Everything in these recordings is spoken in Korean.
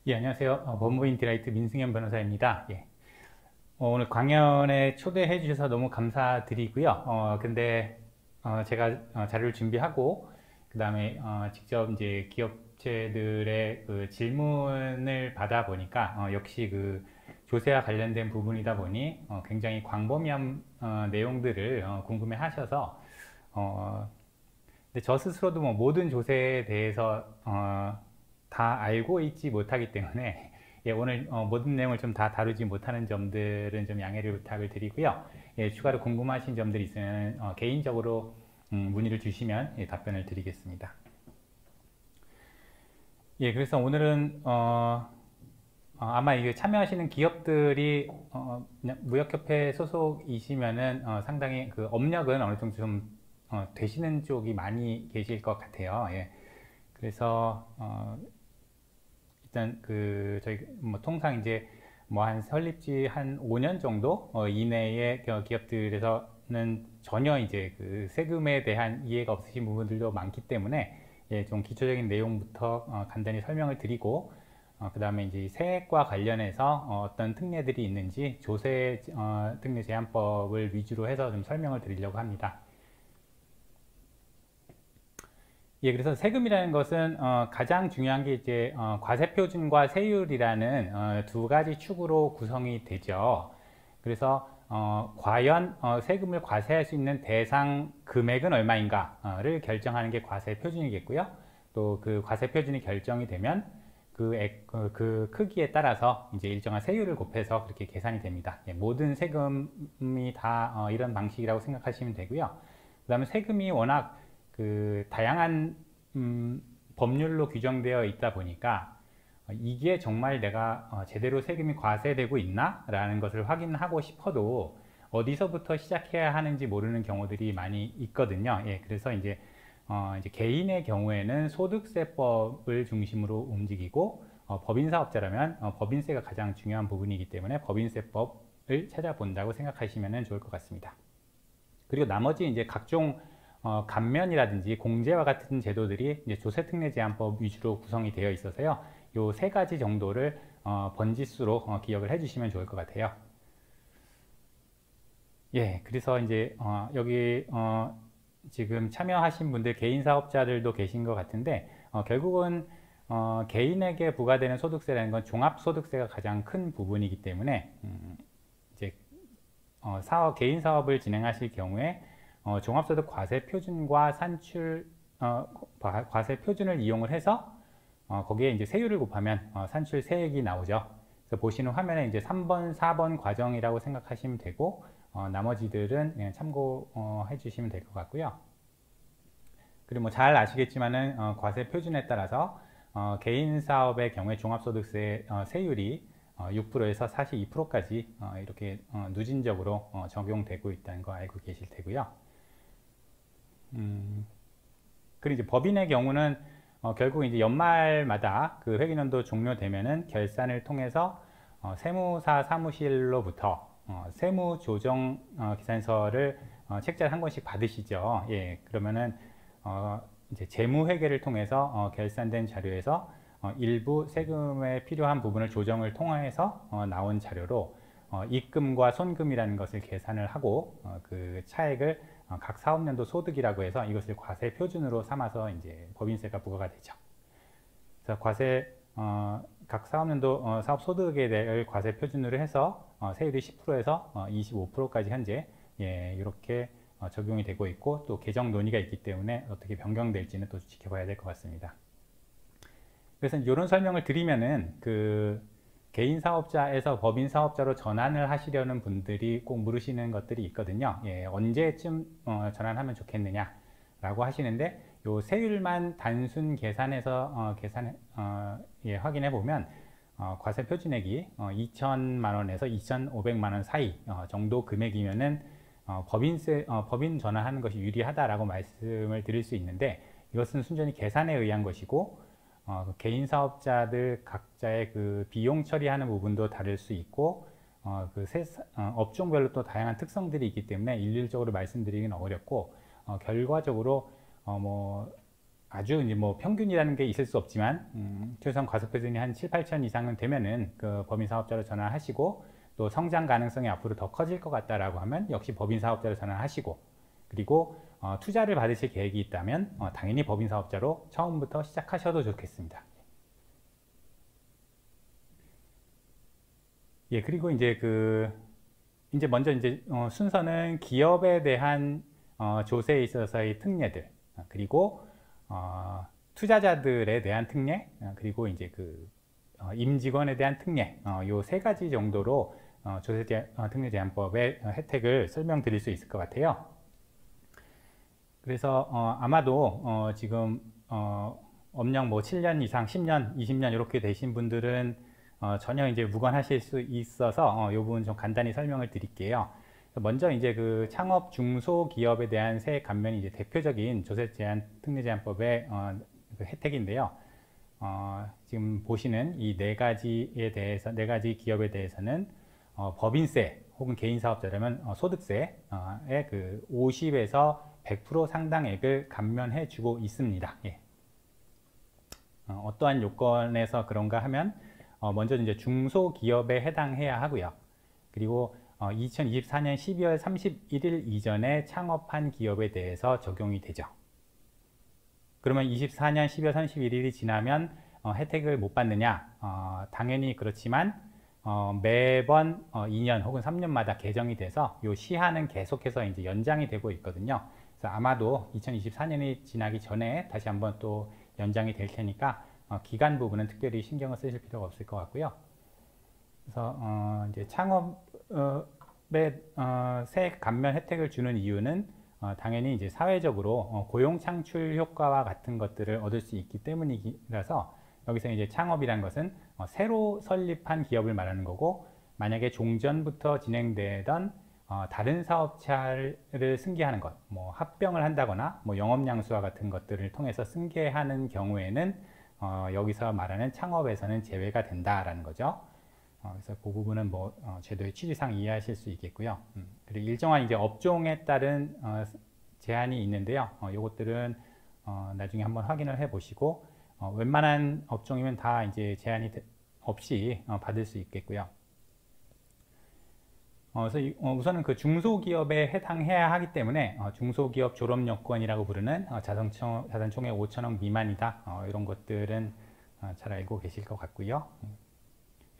예, 안녕하세요. 법무인 디라이트 민승현 변호사입니다. 예. 오늘 강연에 초대해 주셔서 너무 감사드리고요. 제가 자료를 준비하고, 그 다음에 직접 이제 기업체들의 그 질문을 받아 보니까, 역시 그 조세와 관련된 부분이다 보니, 굉장히 광범위한 내용들을 궁금해 하셔서, 근데 저 스스로도 뭐 모든 조세에 대해서 다 알고 있지 못하기 때문에 예, 오늘 모든 내용을 좀 다 다루지 못하는 점들은 좀 양해를 부탁을 드리고요. 예, 추가로 궁금하신 점들이 있으면 개인적으로 문의를 주시면 예, 답변을 드리겠습니다. 예, 그래서 오늘은 아마 이게 참여하시는 기업들이 무역협회 소속이시면은 상당히 그 업력은 어느 정도 좀 되시는 쪽이 많이 계실 것 같아요. 예. 그래서 일단 그 저희 뭐 통상 이제 뭐 한 설립지 한 5년 정도 이내의 기업들에서는 전혀 이제 그 세금에 대한 이해가 없으신 부분들도 많기 때문에 예, 좀 기초적인 내용부터 간단히 설명을 드리고 그 다음에 이제 세액과 관련해서 어떤 특례들이 있는지 조세 특례 제한법을 위주로 해서 좀 설명을 드리려고 합니다. 예, 그래서 세금이라는 것은 가장 중요한 게 이제 과세표준과 세율이라는 두 가지 축으로 구성이 되죠. 그래서 과연 세금을 과세할 수 있는 대상 금액은 얼마인가를 결정하는 게 과세표준이겠고요. 또 그 과세표준이 결정이 되면 그 크기에 따라서 이제 일정한 세율을 곱해서 그렇게 계산이 됩니다. 예, 모든 세금이 다 이런 방식이라고 생각하시면 되고요. 그 다음에 세금이 워낙 그 다양한 법률로 규정되어 있다 보니까 이게 정말 내가 제대로 세금이 과세되고 있나? 라는 것을 확인하고 싶어도 어디서부터 시작해야 하는지 모르는 경우들이 많이 있거든요. 예, 그래서 이제 개인의 경우에는 소득세법을 중심으로 움직이고 법인사업자라면 법인세가 가장 중요한 부분이기 때문에 법인세법을 찾아본다고 생각하시면 좋을 것 같습니다. 그리고 나머지 이제 각종 감면이라든지 공제와 같은 제도들이 이제 조세특례제한법 위주로 구성이 되어 있어서요. 요 세 가지 정도를 번지수로 기억을 해주시면 좋을 것 같아요. 예, 그래서 이제 여기 지금 참여하신 분들 개인 사업자들도 계신 것 같은데 결국은 개인에게 부과되는 소득세라는 건 종합소득세가 가장 큰 부분이기 때문에 이제 개인 사업을 진행하실 경우에 종합소득 과세표준과 과세표준을 이용을 해서 거기에 이제 세율을 곱하면 산출 세액이 나오죠. 그래서 보시는 화면에 이제 3번, 4번 과정이라고 생각하시면 되고 나머지들은 그냥 참고해 주시면 될 것 같고요. 그리고 뭐 잘 아시겠지만은 과세표준에 따라서 개인 사업의 경우에 종합소득세 세율이 6%에서 42%까지 이렇게 누진적으로 적용되고 있다는 거 알고 계실 테고요. 그리고 이제 법인의 경우는 결국 이제 연말마다 그 회계연도 종료되면은 결산을 통해서 세무사 사무실로부터 세무조정 계산서를 책자를 한 권씩 받으시죠. 예, 그러면은 이제 재무회계를 통해서 결산된 자료에서 일부 세금에 필요한 부분을 조정을 통해서 나온 자료로 입금과 손금이라는 것을 계산을 하고 그 차액을 각 사업년도 소득이라고 해서 이것을 과세 표준으로 삼아서 이제 법인세가 부과가 되죠. 그래서 각 사업년도 사업 소득에 대해 과세 표준으로 해서 세율이 10%에서 25%까지 현재 예, 이렇게 적용이 되고 있고 또 개정 논의가 있기 때문에 어떻게 변경될지는 또 지켜봐야 될 것 같습니다. 그래서 이런 설명을 드리면은 그 개인 사업자에서 법인 사업자로 전환을 하시려는 분들이 꼭 물으시는 것들이 있거든요. 예, 언제쯤 전환하면 좋겠느냐 라고 하시는데 요 세율만 단순 계산해서 예, 확인해 보면 과세 표준액이 2천만 원에서 2,500만 원 사이 정도 금액이면은 법인 전환하는 것이 유리하다라고 말씀을 드릴 수 있는데 이것은 순전히 계산에 의한 것이고 개인 사업자들 각자의 그 비용 처리하는 부분도 다를 수 있고 업종별로 또 다양한 특성들이 있기 때문에 일률적으로 말씀드리기는 어렵고 결과적으로 뭐 아주 이제 뭐 평균이라는 게 있을 수 없지만 최소한 과소표준이 한 7, 8천 이상은 되면은 그 법인 사업자로 전환하시고 또 성장 가능성이 앞으로 더 커질 것 같다라고 하면 역시 법인 사업자로 전환하시고 그리고 투자를 받으실 계획이 있다면 당연히 법인 사업자로 처음부터 시작하셔도 좋겠습니다. 예, 그리고 이제 이제 먼저 이제 순서는 기업에 대한 조세에 있어서의 특례들 그리고 투자자들에 대한 특례 그리고 이제 임직원에 대한 특례 요 세 가지 정도로 조세 특례 제한법의 혜택을 설명드릴 수 있을 것 같아요. 그래서 아마도 지금 업력 뭐 7년 이상, 10년, 20년 이렇게 되신 분들은 전혀 이제 무관하실 수 있어서 이 부분 좀 간단히 설명을 드릴게요. 먼저 이제 창업 중소기업에 대한 세액 감면이 이제 대표적인 조세 제한 특례 제한법의 혜택인데요. 지금 보시는 이 네 가지 기업에 대해서는 법인세 혹은 개인 사업자라면 소득세의 50에서 100% 상당액을 감면해 주고 있습니다. 예. 어떠한 요건에서 그런가 하면 먼저 이제 중소기업에 해당해야 하고요. 그리고 2024년 12월 31일 이전에 창업한 기업에 대해서 적용이 되죠. 그러면 24년 12월 31일이 지나면 혜택을 못 받느냐? 당연히 그렇지만 매번 2년 혹은 3년마다 개정이 돼서 이 시한은 계속해서 이제 연장이 되고 있거든요. 그래서 아마도 2024년이 지나기 전에 다시 한번 또 연장이 될 테니까 기간 부분은 특별히 신경을 쓰실 필요가 없을 것 같고요. 그래서 이제 창업에 세액 감면 혜택을 주는 이유는 당연히 이제 사회적으로 고용 창출 효과와 같은 것들을 얻을 수 있기 때문이라서 여기서 이제 창업이란 것은 새로 설립한 기업을 말하는 거고 만약에 종전부터 진행되던 다른 사업체를 승계하는 것, 뭐 합병을 한다거나 뭐 영업양수와 같은 것들을 통해서 승계하는 경우에는 여기서 말하는 창업에서는 제외가 된다라는 거죠. 그래서 그 부분은 뭐 제도의 취지상 이해하실 수 있겠고요. 그리고 일정한 이제 업종에 따른 제한이 있는데요. 요것들은 나중에 한번 확인을 해보시고 웬만한 업종이면 다 이제 제한이 없이 받을 수 있겠고요. 그래서 우선은 중소기업에 해당해야 하기 때문에 중소기업 졸업요건이라고 부르는 자산총액 5천억 미만이다. 이런 것들은 잘 알고 계실 것 같고요.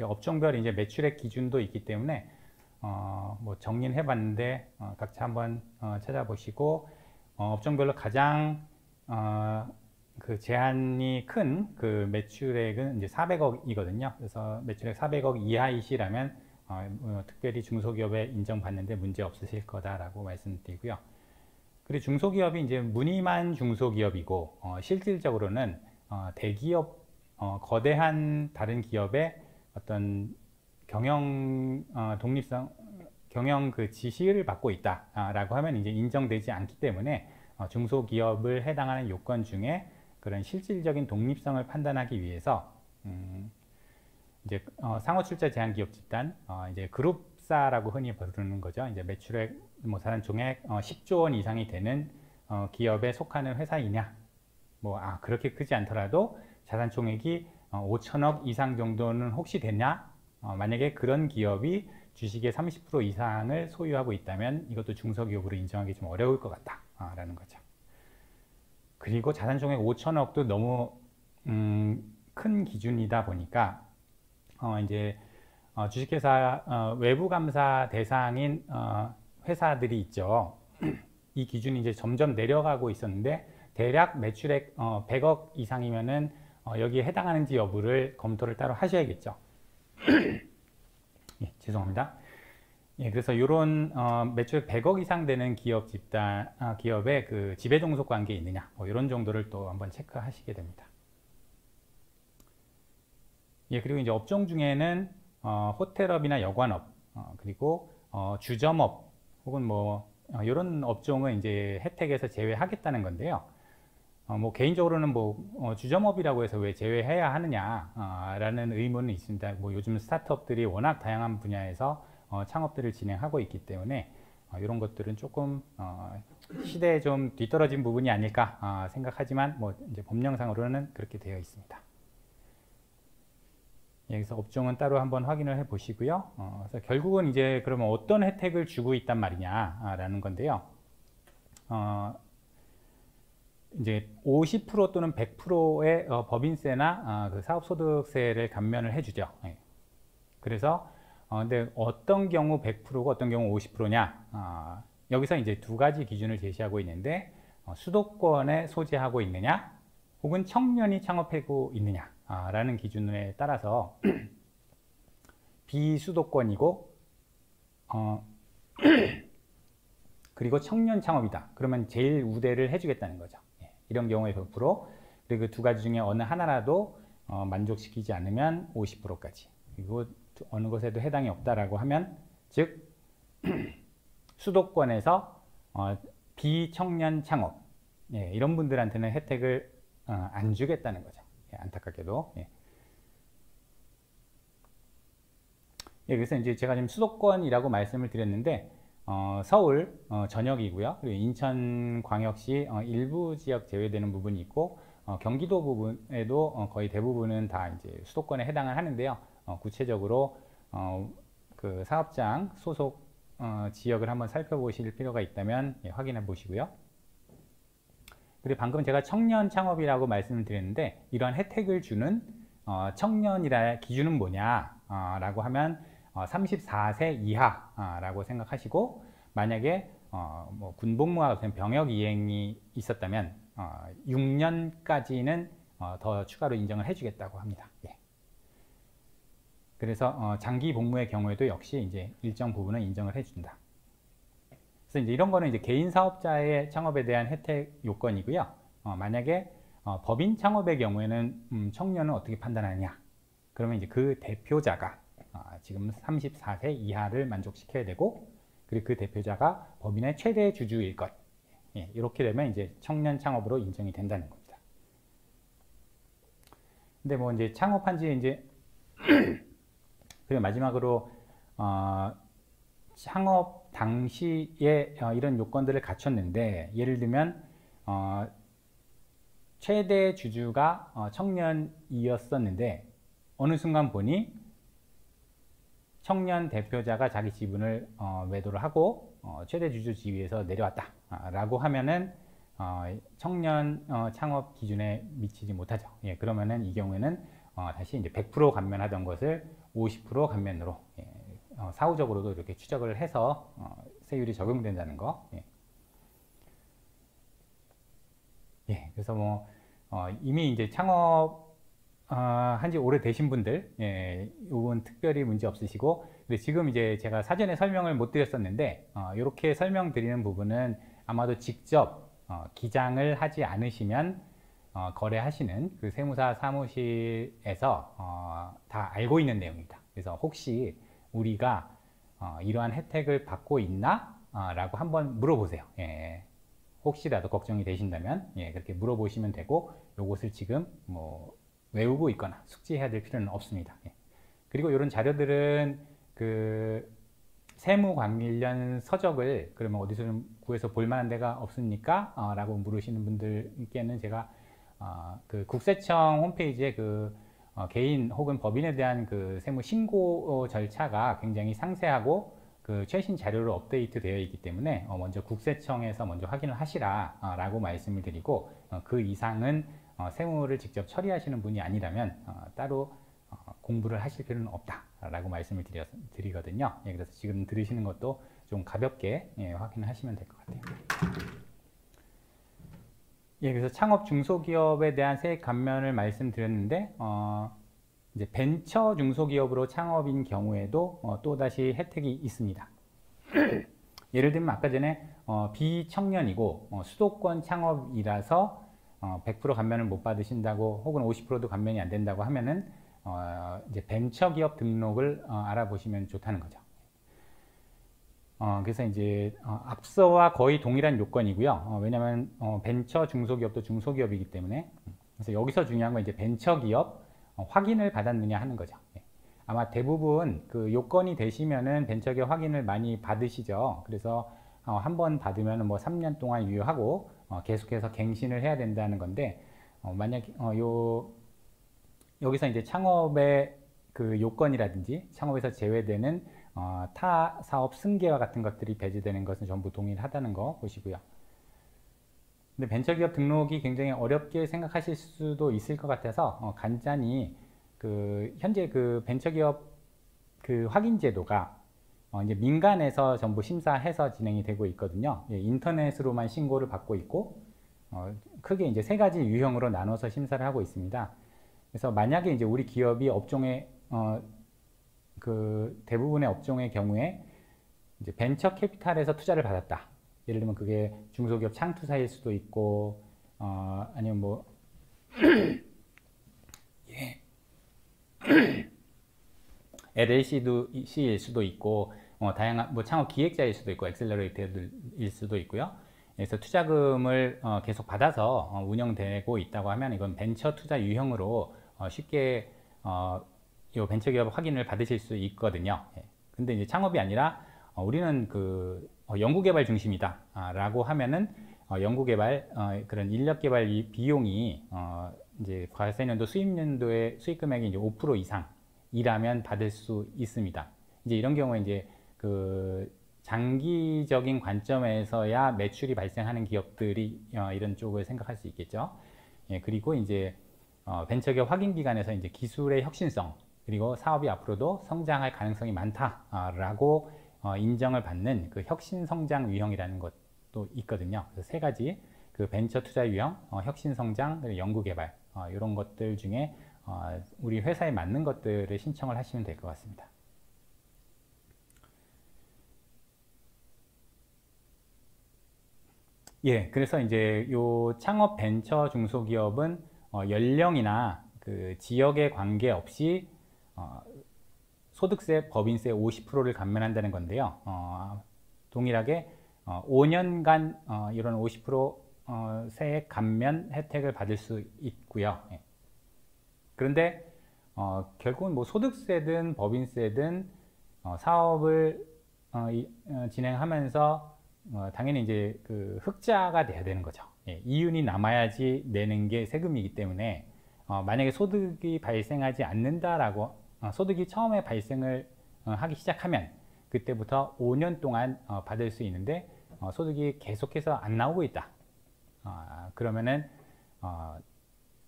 업종별 이제 매출액 기준도 있기 때문에 뭐 정리는 해봤는데 각자 한번 찾아보시고 업종별로 가장 제한이 큰 매출액은 이제 400억이거든요. 그래서 매출액 400억 이하이시라면 특별히 중소기업에 인정받는데 문제 없으실 거다라고 말씀드리고요. 그리고 중소기업이 이제 무늬만 중소기업이고 실질적으로는 대기업 거대한 다른 기업의 어떤 경영 독립성 경영 지시를 받고 있다라고 하면 이제 인정되지 않기 때문에 중소기업을 해당하는 요건 중에 그런 실질적인 독립성을 판단하기 위해서 이제 상호출자 제한기업 집단 이제 그룹사라고 흔히 부르는 거죠. 이제 매출액 뭐 자산총액 10조 원 이상이 되는 기업에 속하는 회사이냐, 뭐 그렇게 크지 않더라도 자산총액이 5천억 이상 정도는 혹시 되냐? 만약에 그런 기업이 주식의 30% 이상을 소유하고 있다면 이것도 중소기업으로 인정하기 좀 어려울 것 같다라는 거죠. 그리고 자산총액 5천억도 너무 큰 기준이다 보니까 이제 주식회사 외부 감사 대상인 회사들이 있죠. 이 기준이 이제 점점 내려가고 있었는데 대략 매출액 100억 이상이면은 여기에 해당하는지 여부를 검토를 따로 하셔야겠죠. 예, 죄송합니다. 예, 그래서 이런 매출액 100억 이상 되는 기업의 지배 종속 관계에 있느냐, 뭐 이런 정도를 또 한번 체크하시게 됩니다. 예, 그리고 이제 업종 중에는 호텔업이나 여관업, 그리고 주점업 혹은 뭐 이런 업종은 이제 혜택에서 제외하겠다는 건데요. 뭐 개인적으로는 뭐 주점업이라고 해서 왜 제외해야 하느냐라는 의문은 있습니다. 뭐 요즘 스타트업들이 워낙 다양한 분야에서 창업들을 진행하고 있기 때문에 이런 것들은 조금 시대에 좀 뒤떨어진 부분이 아닐까 생각하지만 뭐 이제 법령상으로는 그렇게 되어 있습니다. 여기서 업종은 따로 한번 확인을 해 보시고요. 그래서 결국은 이제 그러면 어떤 혜택을 주고 있단 말이냐라는 건데요. 이제 50% 또는 100%의 법인세나 그 사업소득세를 감면을 해주죠. 예. 그래서 근데 어떤 경우 100%고 어떤 경우 50%냐? 여기서 이제 두 가지 기준을 제시하고 있는데 수도권에 소재하고 있느냐, 혹은 청년이 창업하고 있느냐라는 기준에 따라서 비수도권이고 그리고 청년 창업이다. 그러면 제일 우대를 해주겠다는 거죠. 예. 이런 경우에 100%, 그리고 그 두 가지 중에 어느 하나라도 만족시키지 않으면 50%까지. 그리고 어느 것에도 해당이 없다라고 하면, 즉 수도권에서 비청년 창업, 예, 이런 분들한테는 혜택을 안 주겠다는 거죠. 예, 안타깝게도. 예. 예, 그래서 이제 제가 지금 수도권이라고 말씀을 드렸는데 서울 전역이고요. 그리고 인천광역시 일부 지역 제외되는 부분이 있고 경기도 부분에도 거의 대부분은 다 이제 수도권에 해당을 하는데요. 구체적으로 그 사업장 소속 지역을 한번 살펴보실 필요가 있다면 예, 확인해 보시고요. 그리고 방금 제가 청년 창업이라고 말씀을 드렸는데, 이러한 혜택을 주는 청년이라 기준은 뭐냐 라고 하면 34세 이하라고 생각하시고, 만약에 뭐 군복무와 같은 병역 이행이 있었다면 6년까지는 더 추가로 인정을 해주겠다고 합니다. 예. 그래서 장기 복무의 경우에도 역시 이제 일정 부분은 인정을 해준다. 그래서 이제 이런 거는 이제 개인 사업자의 창업에 대한 혜택 요건이고요. 만약에 법인 창업의 경우에는 청년은 어떻게 판단하느냐? 그러면 이제 그 대표자가 지금 34세 이하를 만족시켜야 되고, 그리고 그 대표자가 법인의 최대 주주일 것. 예, 이렇게 되면 이제 청년 창업으로 인정이 된다는 겁니다. 근데 뭐 이제 창업한 지 이제 그리고 마지막으로 창업 당시에 이런 요건들을 갖췄는데, 예를 들면 최대 주주가 청년이었었는데 어느 순간 보니 청년 대표자가 자기 지분을 매도를 하고 최대 주주 지위에서 내려왔다 라고 하면은 청년 창업 기준에 미치지 못하죠. 예, 그러면은 이 경우에는 다시 이제 100% 감면하던 것을 50% 감면으로, 예, 사후적으로도 이렇게 추적을 해서 세율이 적용된다는 거. 예. 예, 그래서 뭐 이미 이제 창업 한지 오래되신 분들, 예, 이건 특별히 문제 없으시고, 근데 지금 이제 제가 사전에 설명을 못 드렸었는데 이렇게 설명드리는 부분은 아마도 직접 기장을 하지 않으시면 거래하시는 그 세무사 사무실에서 다 알고 있는 내용입니다. 그래서 혹시 우리가 이러한 혜택을 받고 있나? 라고 한번 물어보세요. 예. 혹시라도 걱정이 되신다면 예, 그렇게 물어보시면 되고, 요것을 지금 뭐 외우고 있거나 숙지해야 될 필요는 없습니다. 예. 그리고 이런 자료들은 그 세무 관련 서적을 그러면 어디서 좀 구해서 볼 만한 데가 없습니까? 라고 물으시는 분들께는 제가 그 국세청 홈페이지에 그 개인 혹은 법인에 대한 그 세무 신고 절차가 굉장히 상세하고 그 최신 자료로 업데이트 되어 있기 때문에 먼저 국세청에서 먼저 확인을 하시라 라고 말씀을 드리고, 그 이상은 세무를 직접 처리하시는 분이 아니라면 따로 공부를 하실 필요는 없다 라고 말씀을 드리거든요. 예, 그래서 지금 들으시는 것도 좀 가볍게 예, 확인하시면 될 것 같아요. 예, 그래서 창업 중소기업에 대한 세액 감면을 말씀드렸는데 이제 벤처 중소기업으로 창업인 경우에도 또다시 혜택이 있습니다. 예를 들면 아까 전에 비청년이고 수도권 창업이라서 100% 감면을 못 받으신다고, 혹은 50%도 감면이 안 된다고 하면은 이제 벤처기업 등록을 알아보시면 좋다는 거죠. 그래서 이제 앞서와 거의 동일한 요건이고요. 왜냐하면 벤처 중소기업도 중소기업이기 때문에. 그래서 여기서 중요한 건 이제 벤처기업 확인을 받았느냐 하는 거죠. 아마 대부분 그 요건이 되시면은 벤처기업 확인을 많이 받으시죠. 그래서 한 번 받으면 뭐 3년 동안 유효하고 계속해서 갱신을 해야 된다는 건데, 만약 여기서 이제 창업의 그 요건이라든지 창업에서 제외되는 타 사업 승계와 같은 것들이 배제되는 것은 전부 동일하다는 거 보시고요. 근데 벤처기업 등록이 굉장히 어렵게 생각하실 수도 있을 것 같아서 간단히 그 현재 그 벤처기업 그 확인 제도가 이제 민간에서 전부 심사해서 진행이 되고 있거든요. 예, 인터넷으로만 신고를 받고 있고 크게 이제 세 가지 유형으로 나눠서 심사를 하고 있습니다. 그래서 만약에 이제 우리 기업이 업종의 그 대부분의 업종의 경우에 이제 벤처 캐피탈에서 투자를 받았다. 예를 들면 그게 중소기업 창투사일 수도 있고 아니면 뭐 LLC일 수도 있고 다양한 뭐 창업 기획자일 수도 있고 엑셀러레이터일 수도 있고요. 그래서 투자금을 계속 받아서 운영되고 있다고 하면 이건 벤처 투자 유형으로 쉽게 이 벤처기업 확인을 받으실 수 있거든요. 근데 이제 창업이 아니라 우리는 그 연구개발 중심이다 라고 하면은 연구개발 그런 인력개발 비용이 이제 과세년도 수입년도의 수익금액이 이제 5% 이상이라면 받을 수 있습니다. 이제 이런 경우에 이제 그 장기적인 관점에서야 매출이 발생하는 기업들이 이런 쪽을 생각할 수 있겠죠. 예, 그리고 이제 벤처기업 확인 기관에서 이제 기술의 혁신성 그리고 사업이 앞으로도 성장할 가능성이 많다라고 인정을 받는 그 혁신 성장 유형이라는 것도 있거든요. 그래서 세 가지 그 벤처 투자 유형, 혁신 성장, 그리고 연구 개발 이런 것들 중에 우리 회사에 맞는 것들을 신청을 하시면 될 것 같습니다. 예, 그래서 이제 요 창업 벤처 중소기업은 연령이나 그 지역에 관계없이 소득세, 법인세 50%를 감면한다는 건데요. 동일하게 5년간 이런 50% 세액 감면 혜택을 받을 수 있고요. 예. 그런데 결국은 뭐 소득세든 법인세든 사업을 진행하면서 당연히 이제 그 흑자가 돼야 되는 거죠. 예, 이윤이 남아야지 내는 게 세금이기 때문에 만약에 소득이 발생하지 않는다라고 소득이 처음에 발생을 하기 시작하면 그때부터 5년 동안 받을 수 있는데 소득이 계속해서 안 나오고 있다. 그러면은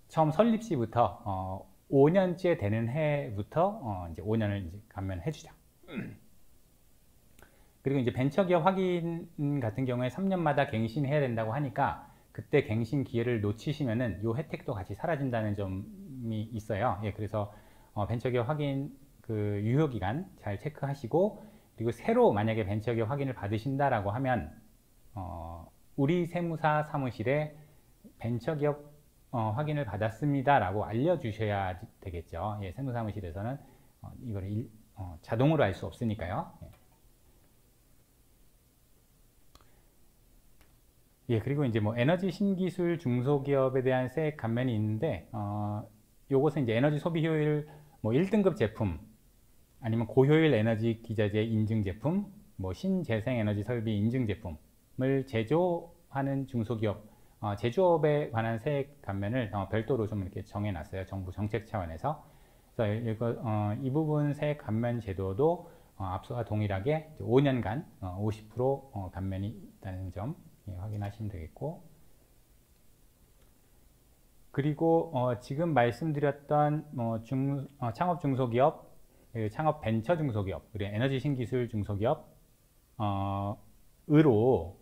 처음 설립 시부터 5년째 되는 해부터 이제 5년을 이제 감면해 주죠. 그리고 이제 벤처기업 확인 같은 경우에 3년마다 갱신해야 된다고 하니까 그때 갱신 기회를 놓치시면은 요 혜택도 같이 사라진다는 점이 있어요. 예, 그래서 벤처기업 확인 그 유효 기간 잘 체크하시고 그리고 새로 만약에 벤처기업 확인을 받으신다라고 하면 우리 세무사 사무실에 벤처기업 확인을 받았습니다라고 알려주셔야 되겠죠. 예, 세무사무실에서는 이걸 자동으로 알 수 없으니까요. 예, 그리고 이제 뭐 에너지 신기술 중소기업에 대한 세액 감면이 있는데 요것은 이제 에너지 소비 효율 뭐 1등급 제품 아니면 고효율 에너지 기자재 인증 제품 뭐 신재생 에너지 설비 인증 제품을 제조하는 중소기업 제조업에 관한 세액 감면을 별도로 좀 이렇게 정해놨어요. 정부 정책 차원에서. 그래서 이 부분 세액 감면 제도도 앞서와 동일하게 5년간 50% 감면이 있다는 점 확인하시면 되겠고, 그리고 지금 말씀드렸던 창업 중소기업, 창업 벤처 중소기업, 그리고 에너지 신기술 중소기업 으로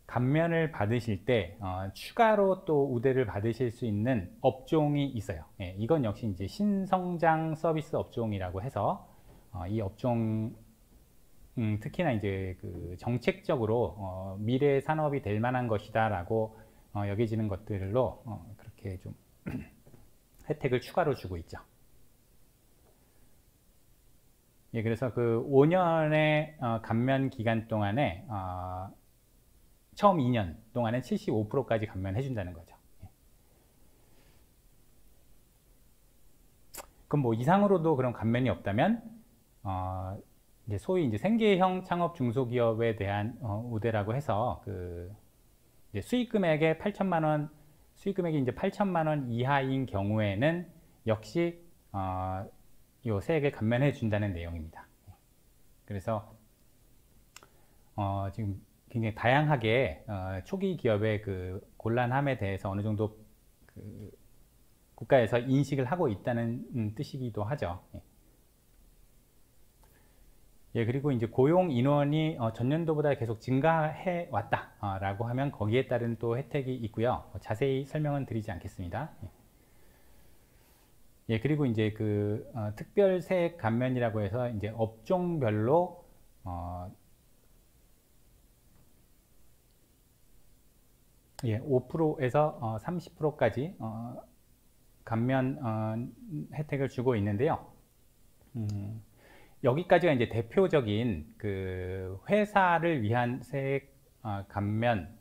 감면을 받으실 때 추가로 또 우대를 받으실 수 있는 업종이 있어요. 예, 이건 역시 이제 신성장 서비스 업종이라고 해서 이 업종 특히나 이제 그 정책적으로 미래 산업이 될 만한 것이다라고 여겨지는 것들로 그렇게 좀 혜택을 추가로 주고 있죠. 예, 그래서 그 5년의 감면 기간 동안에 처음 2년 동안은 75%까지 감면해 준다는 거죠. 예. 그럼 뭐 이상으로도 그런 감면이 없다면 이제 소위 이제 생계형 창업 중소기업에 대한 우대라고 해서 그 이제 수익 금액의 8천만 원, 수익 금액이 이제 8천만 원 이하인 경우에는 역시 요 세액을 감면해 준다는 내용입니다. 그래서 지금 굉장히 다양하게 초기 기업의 그 곤란함에 대해서 어느 정도 그 국가에서 인식을 하고 있다는 뜻이기도 하죠. 예, 그리고 이제 고용 인원이 전년도보다 계속 증가해 왔다라고 하면 거기에 따른 또 혜택이 있고요. 자세히 설명은 드리지 않겠습니다. 예, 그리고 이제 그 특별 세액 감면이라고 해서 이제 업종별로 5%에서 30%까지 감면 혜택을 주고 있는데요. 여기까지가 이제 대표적인 그 회사를 위한 세액 감면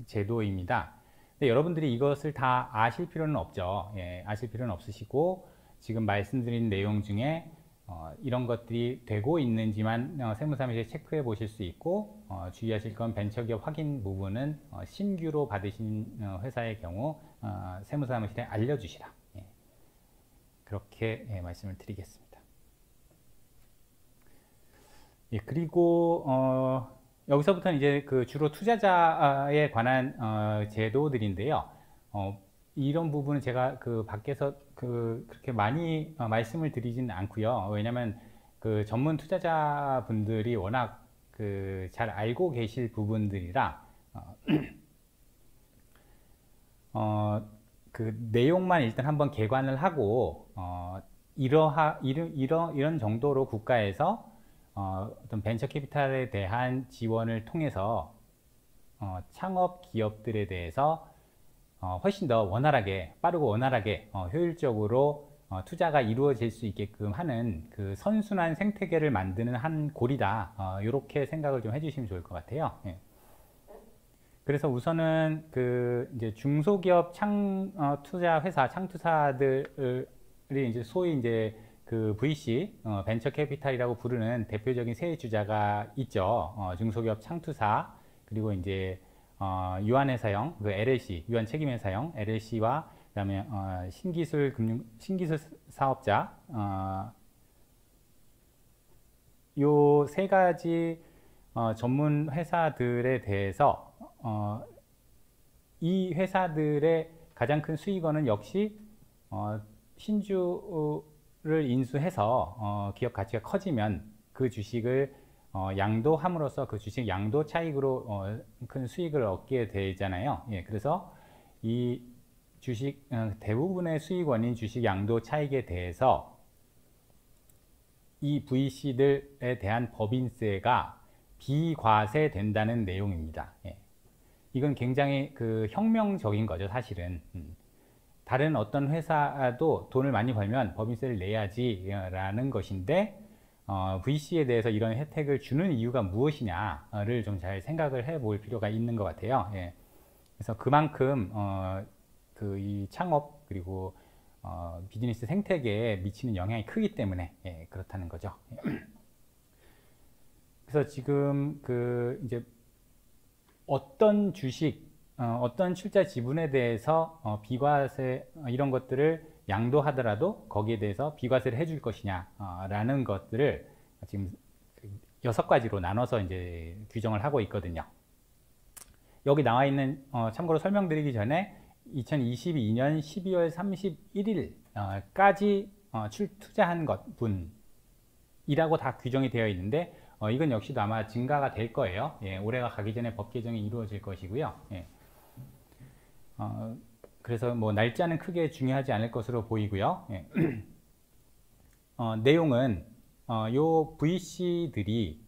제도입니다. 근데 여러분들이 이것을 다 아실 필요는 없죠. 예, 아실 필요는 없으시고 지금 말씀드린 내용 중에 이런 것들이 되고 있는지만 세무사무실에 체크해 보실 수 있고 주의하실 건 벤처기업 확인 부분은 신규로 받으신 회사의 경우 세무사무실에 알려주시라. 예, 그렇게 말씀을 드리겠습니다. 예, 그리고 여기서부터는 이제 그 주로 투자자에 관한 제도들인데요. 이런 부분은 제가 그 밖에서 그렇게 많이 말씀을 드리지는 않고요. 왜냐하면 그 전문 투자자분들이 워낙 그 잘 알고 계실 부분들이라 그 내용만 일단 한번 개관을 하고 이런 정도로 국가에서 어떤 벤처 캐피탈에 대한 지원을 통해서 창업 기업들에 대해서 훨씬 더 원활하게, 빠르고 원활하게, 효율적으로 투자가 이루어질 수 있게끔 하는 그 선순환 생태계를 만드는 한 골이다. 이렇게 생각을 좀 해주시면 좋을 것 같아요. 예. 그래서 우선은 그 이제 중소기업 투자 회사, 창투사들이 이제 소위 이제 그 VC, 벤처 캐피탈이라고 부르는 대표적인 세액주자가 있죠. 중소기업 창투사, 그리고 이제 유한회사형, 그 LLC, 유한 책임회사형 LLC와 그다음에 신기술 사업자, 요 세 가지 전문 회사들에 대해서 이 회사들의 가장 큰 수익원은 역시 신주를 인수해서 기업 가치가 커지면 그 주식을 양도함으로써 그 주식 양도 차익으로 큰 수익을 얻게 되잖아요. 예, 그래서 이 주식 대부분의 수익원인 주식 양도 차익에 대해서 이 VC들에 대한 법인세가 비과세된다는 내용입니다. 예. 이건 굉장히 그 혁명적인 거죠, 사실은. 다른 어떤 회사도 돈을 많이 벌면 법인세를 내야지라는 것인데 VC에 대해서 이런 혜택을 주는 이유가 무엇이냐를 좀 잘 생각을 해볼 필요가 있는 것 같아요. 예. 그래서 그만큼 이 창업 그리고 비즈니스 생태계에 미치는 영향이 크기 때문에 그렇다는 거죠. 그래서 지금 이제 어떤 주식, 어떤 출자 지분에 대해서 비과세 이런 것들을 양도하더라도 거기에 대해서 비과세를 해줄 것이냐라는 것들을 지금 6가지로 나눠서 이제 규정을 하고 있거든요. 여기 나와 있는 참고로 설명드리기 전에 2022년 12월 31일까지 투자한 분이라고 다 규정이 되어 있는데 이건 역시도 아마 증가가 될 거예요. 예, 올해가 가기 전에 법 개정이 이루어질 것이고요. 예. 그래서 뭐 날짜는 크게 중요하지 않을 것으로 보이고요. 예. 내용은 요 VC들이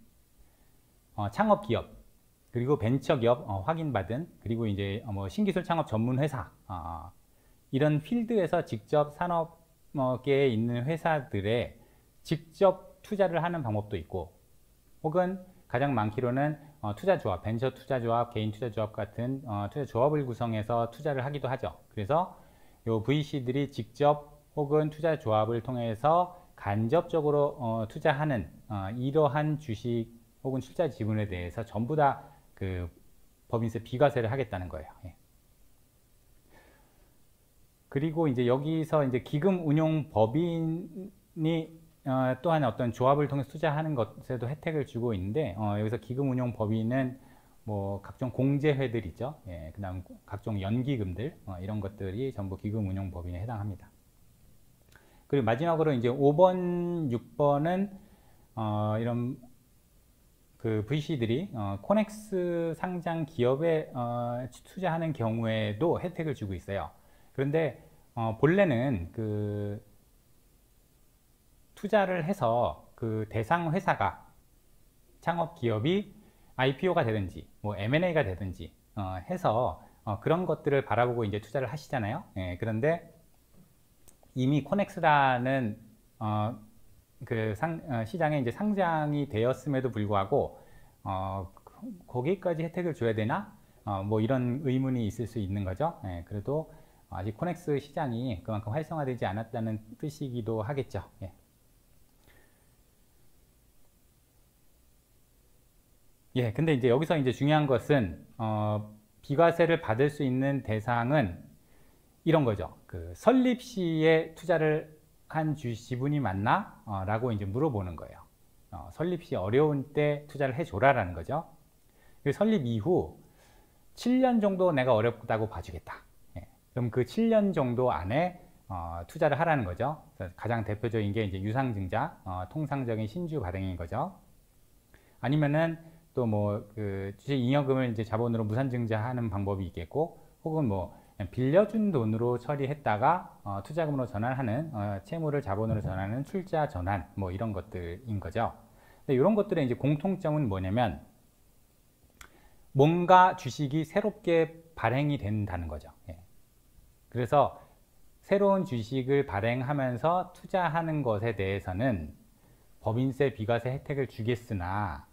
창업기업 그리고 벤처기업 확인받은 그리고 이제 뭐 신기술 창업 전문 회사 이런 필드에서 직접 산업계에 있는 회사들에 직접 투자를 하는 방법도 있고 혹은 가장 많기로는 투자조합, 벤처 투자조합, 개인 투자조합 같은 투자조합을 구성해서 투자를 하기도 하죠. 그래서 요 VC들이 직접 혹은 투자조합을 통해서 간접적으로 투자하는 이러한 주식 혹은 출자 지분에 대해서 전부 다 그 법인세 비과세를 하겠다는 거예요. 예. 그리고 이제 여기서 이제 기금 운용 법인이 또한 어떤 조합을 통해 투자하는 것에도 혜택을 주고 있는데 여기서 기금 운용 법인은 뭐 각종 공제회들 있죠. 예, 그다음 각종 연기금들 이런 것들이 전부 기금 운용 법인에 해당합니다. 그리고 마지막으로 이제 5번, 6번은 이런 그 VC들이 코넥스 상장 기업에 투자하는 경우에도 혜택을 주고 있어요. 그런데 본래는 그 투자를 해서 그 대상 회사가 창업 기업이 IPO가 되든지 뭐 M&A가 되든지 해서 그런 것들을 바라보고 이제 투자를 하시잖아요. 예, 그런데 이미 코넥스라는 시장에 이제 상장이 되었음에도 불구하고 거기까지 혜택을 줘야 되나? 뭐 이런 의문이 있을 수 있는 거죠. 예, 그래도 아직 코넥스 시장이 그만큼 활성화되지 않았다는 뜻이기도 하겠죠. 예. 예, 근데 이제 여기서 이제 중요한 것은 비과세를 받을 수 있는 대상은 이런 거죠. 그 설립 시에 투자를 한 지분이 맞나? 라고 이제 물어보는 거예요. 설립 시 어려운 때 투자를 해줘라라는 거죠. 설립 이후 7년 정도 내가 어렵다고 봐주겠다. 예. 그럼 그 7년 정도 안에 투자를 하라는 거죠. 가장 대표적인 게 이제 유상증자, 통상적인 신주 발행인 거죠. 아니면은 또 뭐 그 주식 잉여금을 이제 자본으로 무산증자하는 방법이 있겠고, 혹은 뭐 빌려준 돈으로 처리했다가 투자금으로 전환하는 채무를 자본으로 전환하는 출자 전환 뭐 이런 것들인 거죠. 근데 이런 것들의 이제 공통점은 뭐냐면 뭔가 주식이 새롭게 발행이 된다는 거죠. 예. 그래서 새로운 주식을 발행하면서 투자하는 것에 대해서는 법인세 비과세 혜택을 주겠으나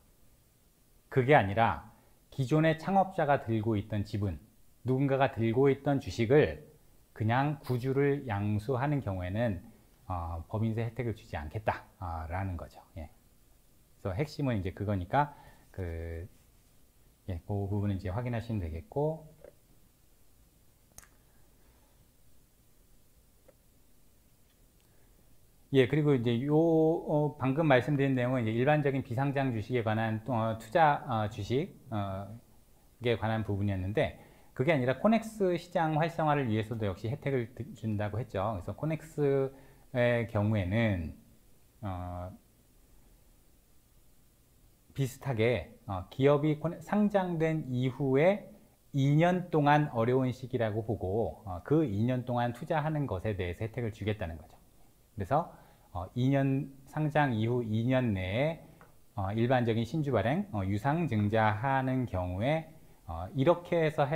그게 아니라 기존의 창업자가 들고 있던 지분, 누군가가 들고 있던 주식을 그냥 구주를 양수하는 경우에는 법인세 혜택을 주지 않겠다라는 거죠. 예. 그래서 핵심은 이제 그거니까 그 부분은 이제 확인하시면 되겠고, 예, 그리고 이제 방금 말씀드린 내용은 이제 일반적인 비상장 주식에 관한 투자 주식에 관한 부분이었는데, 그게 아니라 코넥스 시장 활성화를 위해서도 역시 혜택을 준다고 했죠. 그래서 코넥스의 경우에는 비슷하게 기업이 상장된 이후에 2년 동안 어려운 시기라고 보고 그 2년 동안 투자하는 것에 대해서 혜택을 주겠다는 거죠. 그래서 2년 상장 이후 2년 내에 일반적인 신주 발행, 유상증자하는 경우에 이렇게 해서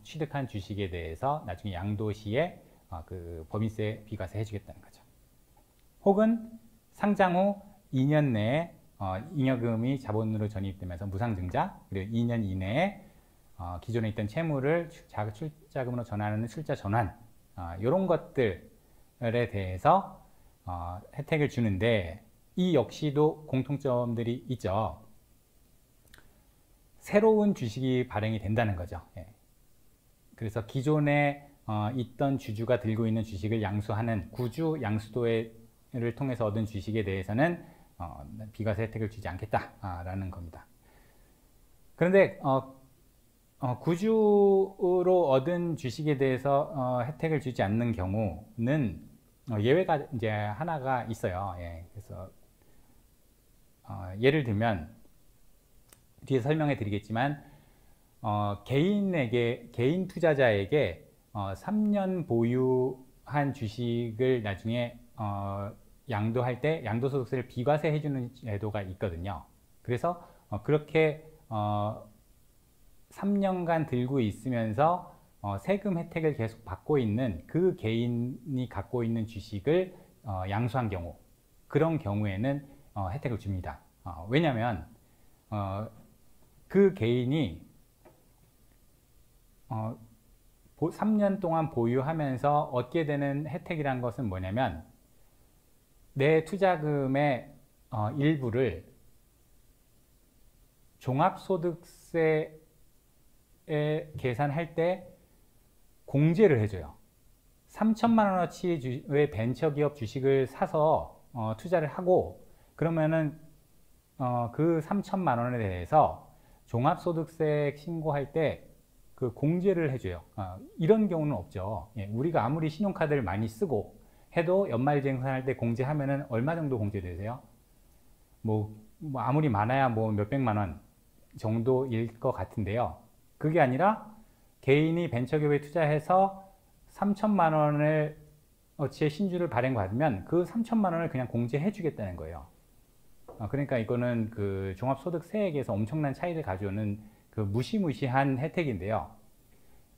취득한 주식에 대해서 나중에 양도시에 그 법인세 비과세 해주겠다는 거죠. 혹은 상장 후 2년 내에 잉여금이 자본으로 전입되면서 무상증자, 그리고 2년 이내에 기존에 있던 채무를 출자금으로 전환하는 출자 전환, 이런 것들에 대해서 혜택을 주는데, 이 역시도 공통점들이 있죠. 새로운 주식이 발행이 된다는 거죠. 예. 그래서 기존에 있던 주주가 들고 있는 주식을 양수하는 구주 양수도를 통해서 얻은 주식에 대해서는 비과세 혜택을 주지 않겠다라는 겁니다. 그런데 구주로 얻은 주식에 대해서 혜택을 주지 않는 경우는 예외가 이제 하나가 있어요. 예, 그래서 예를 들면 뒤에 설명해 드리겠지만 개인 투자자에게 3년 보유한 주식을 나중에 양도할 때 양도소득세를 비과세 해주는 제도가 있거든요. 그래서 그렇게 3년간 들고 있으면서 세금 혜택을 계속 받고 있는 그 개인이 갖고 있는 주식을 양수한 경우, 그런 경우에는 혜택을 줍니다. 왜냐하면 그 개인이 3년 동안 보유하면서 얻게 되는 혜택이란 것은 뭐냐면 내 투자금의 일부를 종합소득세에 계산할 때 공제를 해줘요. 3천만 원어치의 벤처기업 주식을 사서 투자를 하고, 그러면은 그 3천만 원에 대해서 종합소득세 신고할 때 그 공제를 해줘요. 이런 경우는 없죠. 예, 우리가 아무리 신용카드를 많이 쓰고 해도 연말정산할 때 공제하면은 얼마 정도 공제되세요? 뭐 아무리 많아야 뭐 몇백만 원 정도일 것 같은데요. 그게 아니라 개인이 벤처기업에 투자해서 3천만 원을 어치의 신주를 발행받으면 그 3천만 원을 그냥 공제해 주겠다는 거예요. 그러니까 이거는 그 종합소득세액에서 엄청난 차이를 가져오는 그 무시무시한 혜택인데요.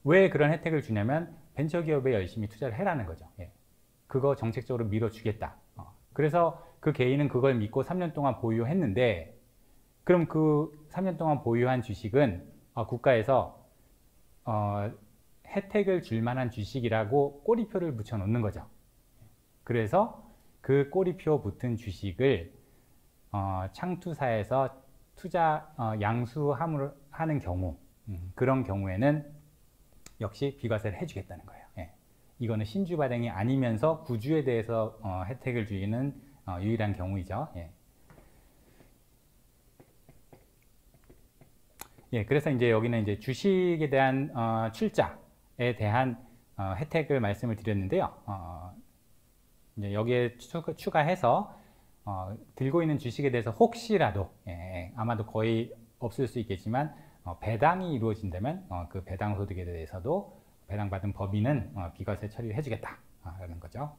왜 그런 혜택을 주냐면 벤처기업에 열심히 투자를 해라는 거죠. 예. 그거 정책적으로 밀어주겠다. 그래서 그 개인은 그걸 믿고 3년 동안 보유했는데, 그럼 그 3년 동안 보유한 주식은 국가에서 혜택을 줄 만한 주식이라고 꼬리표를 붙여 놓는 거죠. 그래서 그 꼬리표 붙은 주식을 창투사에서 투자 양수하는 경우, 그런 경우에는 역시 비과세를 해주겠다는 거예요. 예. 이거는 신주 발행이 아니면서 구주에 대해서 혜택을 주는 유일한 경우이죠. 예. 예, 그래서 이제 여기는 이제 주식에 대한 출자에 대한 혜택을 말씀을 드렸는데요. 이제 여기에 추가해서 들고 있는 주식에 대해서 혹시라도 아마도 거의 없을 수 있겠지만 배당이 이루어진다면 그 배당 소득에 대해서도 배당받은 법인은 비과세 처리를 해주겠다라는 거죠.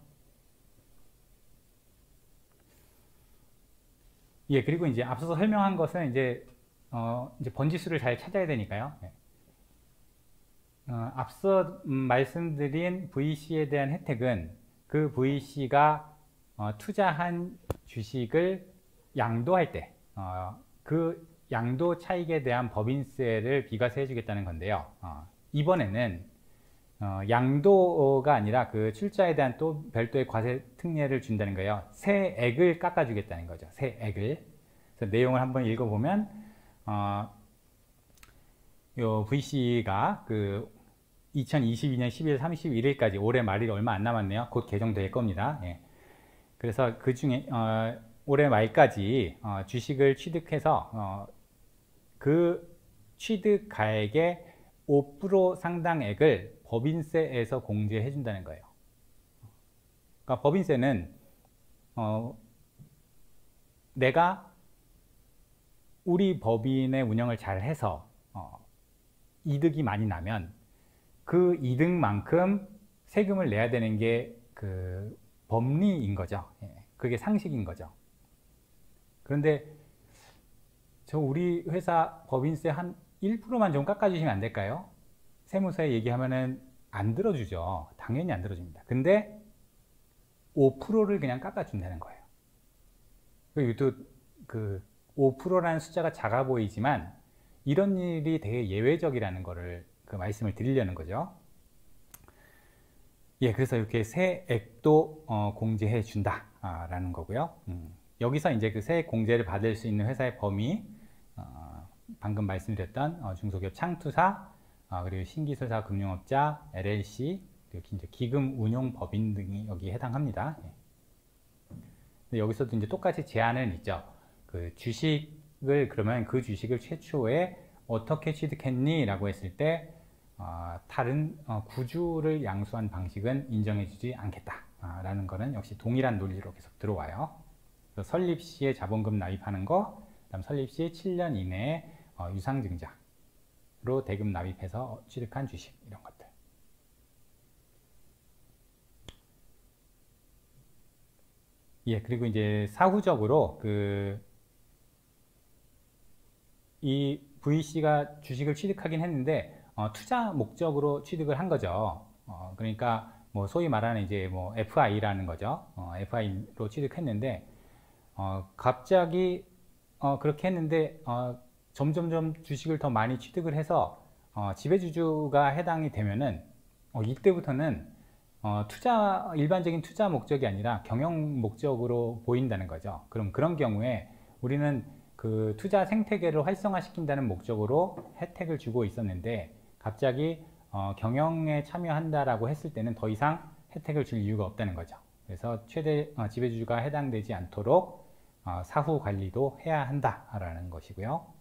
예, 그리고 이제 앞서서 설명한 것은 이제 번지수를 잘 찾아야 되니까요. 앞서 말씀드린 VC에 대한 혜택은 그 VC가 투자한 주식을 양도할 때 그 양도 차익에 대한 법인세를 비과세해 주겠다는 건데요. 이번에는 양도가 아니라 그 출자에 대한 또 별도의 과세 특례를 준다는 거예요. 세액을 깎아주겠다는 거죠. 세액을. 그래서 내용을 한번 읽어보면 요 VC가 그 2022년 12월 31일까지 올해 말이 얼마 안 남았네요. 곧 개정될 겁니다. 예. 그래서 그 중에 올해 말까지 주식을 취득해서 그 취득가액의 5% 상당액을 법인세에서 공제해 준다는 거예요. 그러니까 법인세는 내가 우리 법인의 운영을 잘 해서 이득이 많이 나면 그 이득만큼 세금을 내야 되는 게 그 법리인 거죠. 그게 상식인 거죠. 그런데 저 우리 회사 법인세 한 1%만 좀 깎아주시면 안 될까요? 세무서에 얘기하면은 안 들어주죠. 당연히 안 들어줍니다. 근데 5%를 그냥 깎아준다는 거예요. 그리고 또 그 5%라는 숫자가 작아 보이지만 이런 일이 되게 예외적이라는 거를 그 말씀을 드리려는 거죠. 예, 그래서 이렇게 세액도 공제해 준다라는 거고요. 여기서 이제 그 세액 공제를 받을 수 있는 회사의 범위, 방금 말씀드렸던 중소기업 창투사, 그리고 신기술사 금융업자, LLC, 그리고 이제 기금 운용 법인 등이 여기에 해당합니다. 예. 근데 여기서도 이제 똑같이 제한은 있죠. 그 주식을 그러면 그 주식을 최초에 어떻게 취득했니? 라고 했을 때 다른 구주를 양수한 방식은 인정해주지 않겠다라는 거는 역시 동일한 논리로 계속 들어와요. 그래서 설립 시에 자본금 납입하는 거, 그다음 설립 시 7년 이내에 유상증자로 대금 납입해서 취득한 주식 이런 것들. 예, 그리고 이제 사후적으로 이 VC가 주식을 취득하긴 했는데 투자 목적으로 취득을 한 거죠. 그러니까 뭐 소위 말하는 이제 뭐 FI라는 거죠. FI로 취득했는데 갑자기 그렇게 했는데 점점점 주식을 더 많이 취득을 해서 지배주주가 해당이 되면은 이때부터는 일반적인 투자 목적이 아니라 경영 목적으로 보인다는 거죠. 그럼 그런 경우에 우리는 그 투자 생태계를 활성화시킨다는 목적으로 혜택을 주고 있었는데 갑자기 경영에 참여한다라고 했을 때는 더 이상 혜택을 줄 이유가 없다는 거죠. 그래서 최대 지배주주가 해당되지 않도록 사후 관리도 해야 한다라는 것이고요.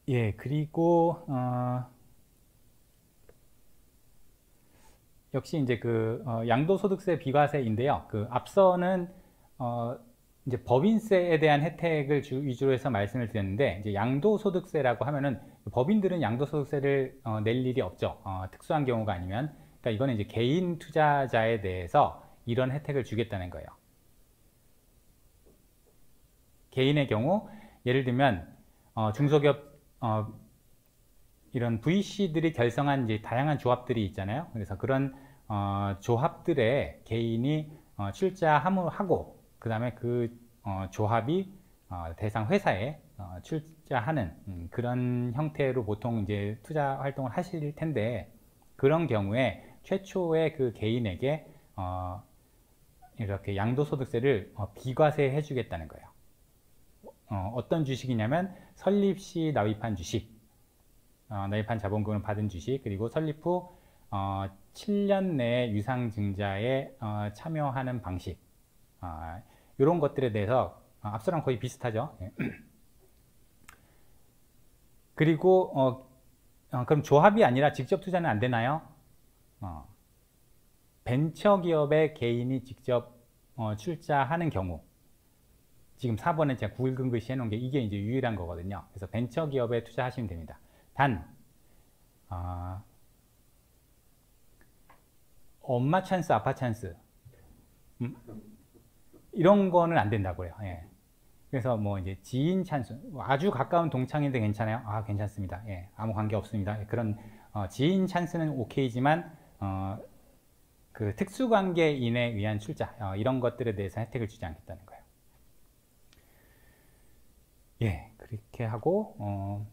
예, 그리고 역시 이제 그 양도소득세 비과세인데요. 그 앞서는 이제 법인세에 대한 혜택을 위주로 해서 말씀을 드렸는데, 이제 양도소득세라고 하면은 법인들은 양도소득세를 낼 일이 없죠. 특수한 경우가 아니면. 그러니까 이거는 이제 개인 투자자에 대해서 이런 혜택을 주겠다는 거예요. 개인의 경우 예를 들면 중소기업 이런 VC들이 결성한 이제 다양한 조합들이 있잖아요. 그래서 그런 조합들의 개인이 출자하고 그 다음에 그 조합이 대상 회사에 출자하는 그런 형태로 보통 이제 투자 활동을 하실 텐데, 그런 경우에 최초에 그 개인에게 이렇게 양도소득세를 비과세해 주겠다는 거예요. 어떤 주식이냐면 설립 시 납입한 주식, 납입한 자본금을 받은 주식, 그리고 설립 후 7년 내에 유상증자에 참여하는 방식, 이런 것들에 대해서 앞서랑 거의 비슷하죠. 그리고 그럼 조합이 아니라 직접 투자는 안 되나요? 벤처기업의 개인이 직접 출자하는 경우, 지금 4번에 제가 굵은 글씨 해놓은 게 이게 이제 유일한 거거든요. 그래서 벤처기업에 투자하시면 됩니다. 단 엄마 찬스, 아빠 찬스 이런 거는 안 된다고 해요. 예. 그래서 뭐 이제 지인 찬스, 아주 가까운 동창인데 괜찮아요? 아, 괜찮습니다. 예, 아무 관계 없습니다. 그런 지인 찬스는 오케이지만 그 특수관계인에 의한 출자, 이런 것들에 대해서 혜택을 주지 않겠다는 거예요. 예, 그렇게 하고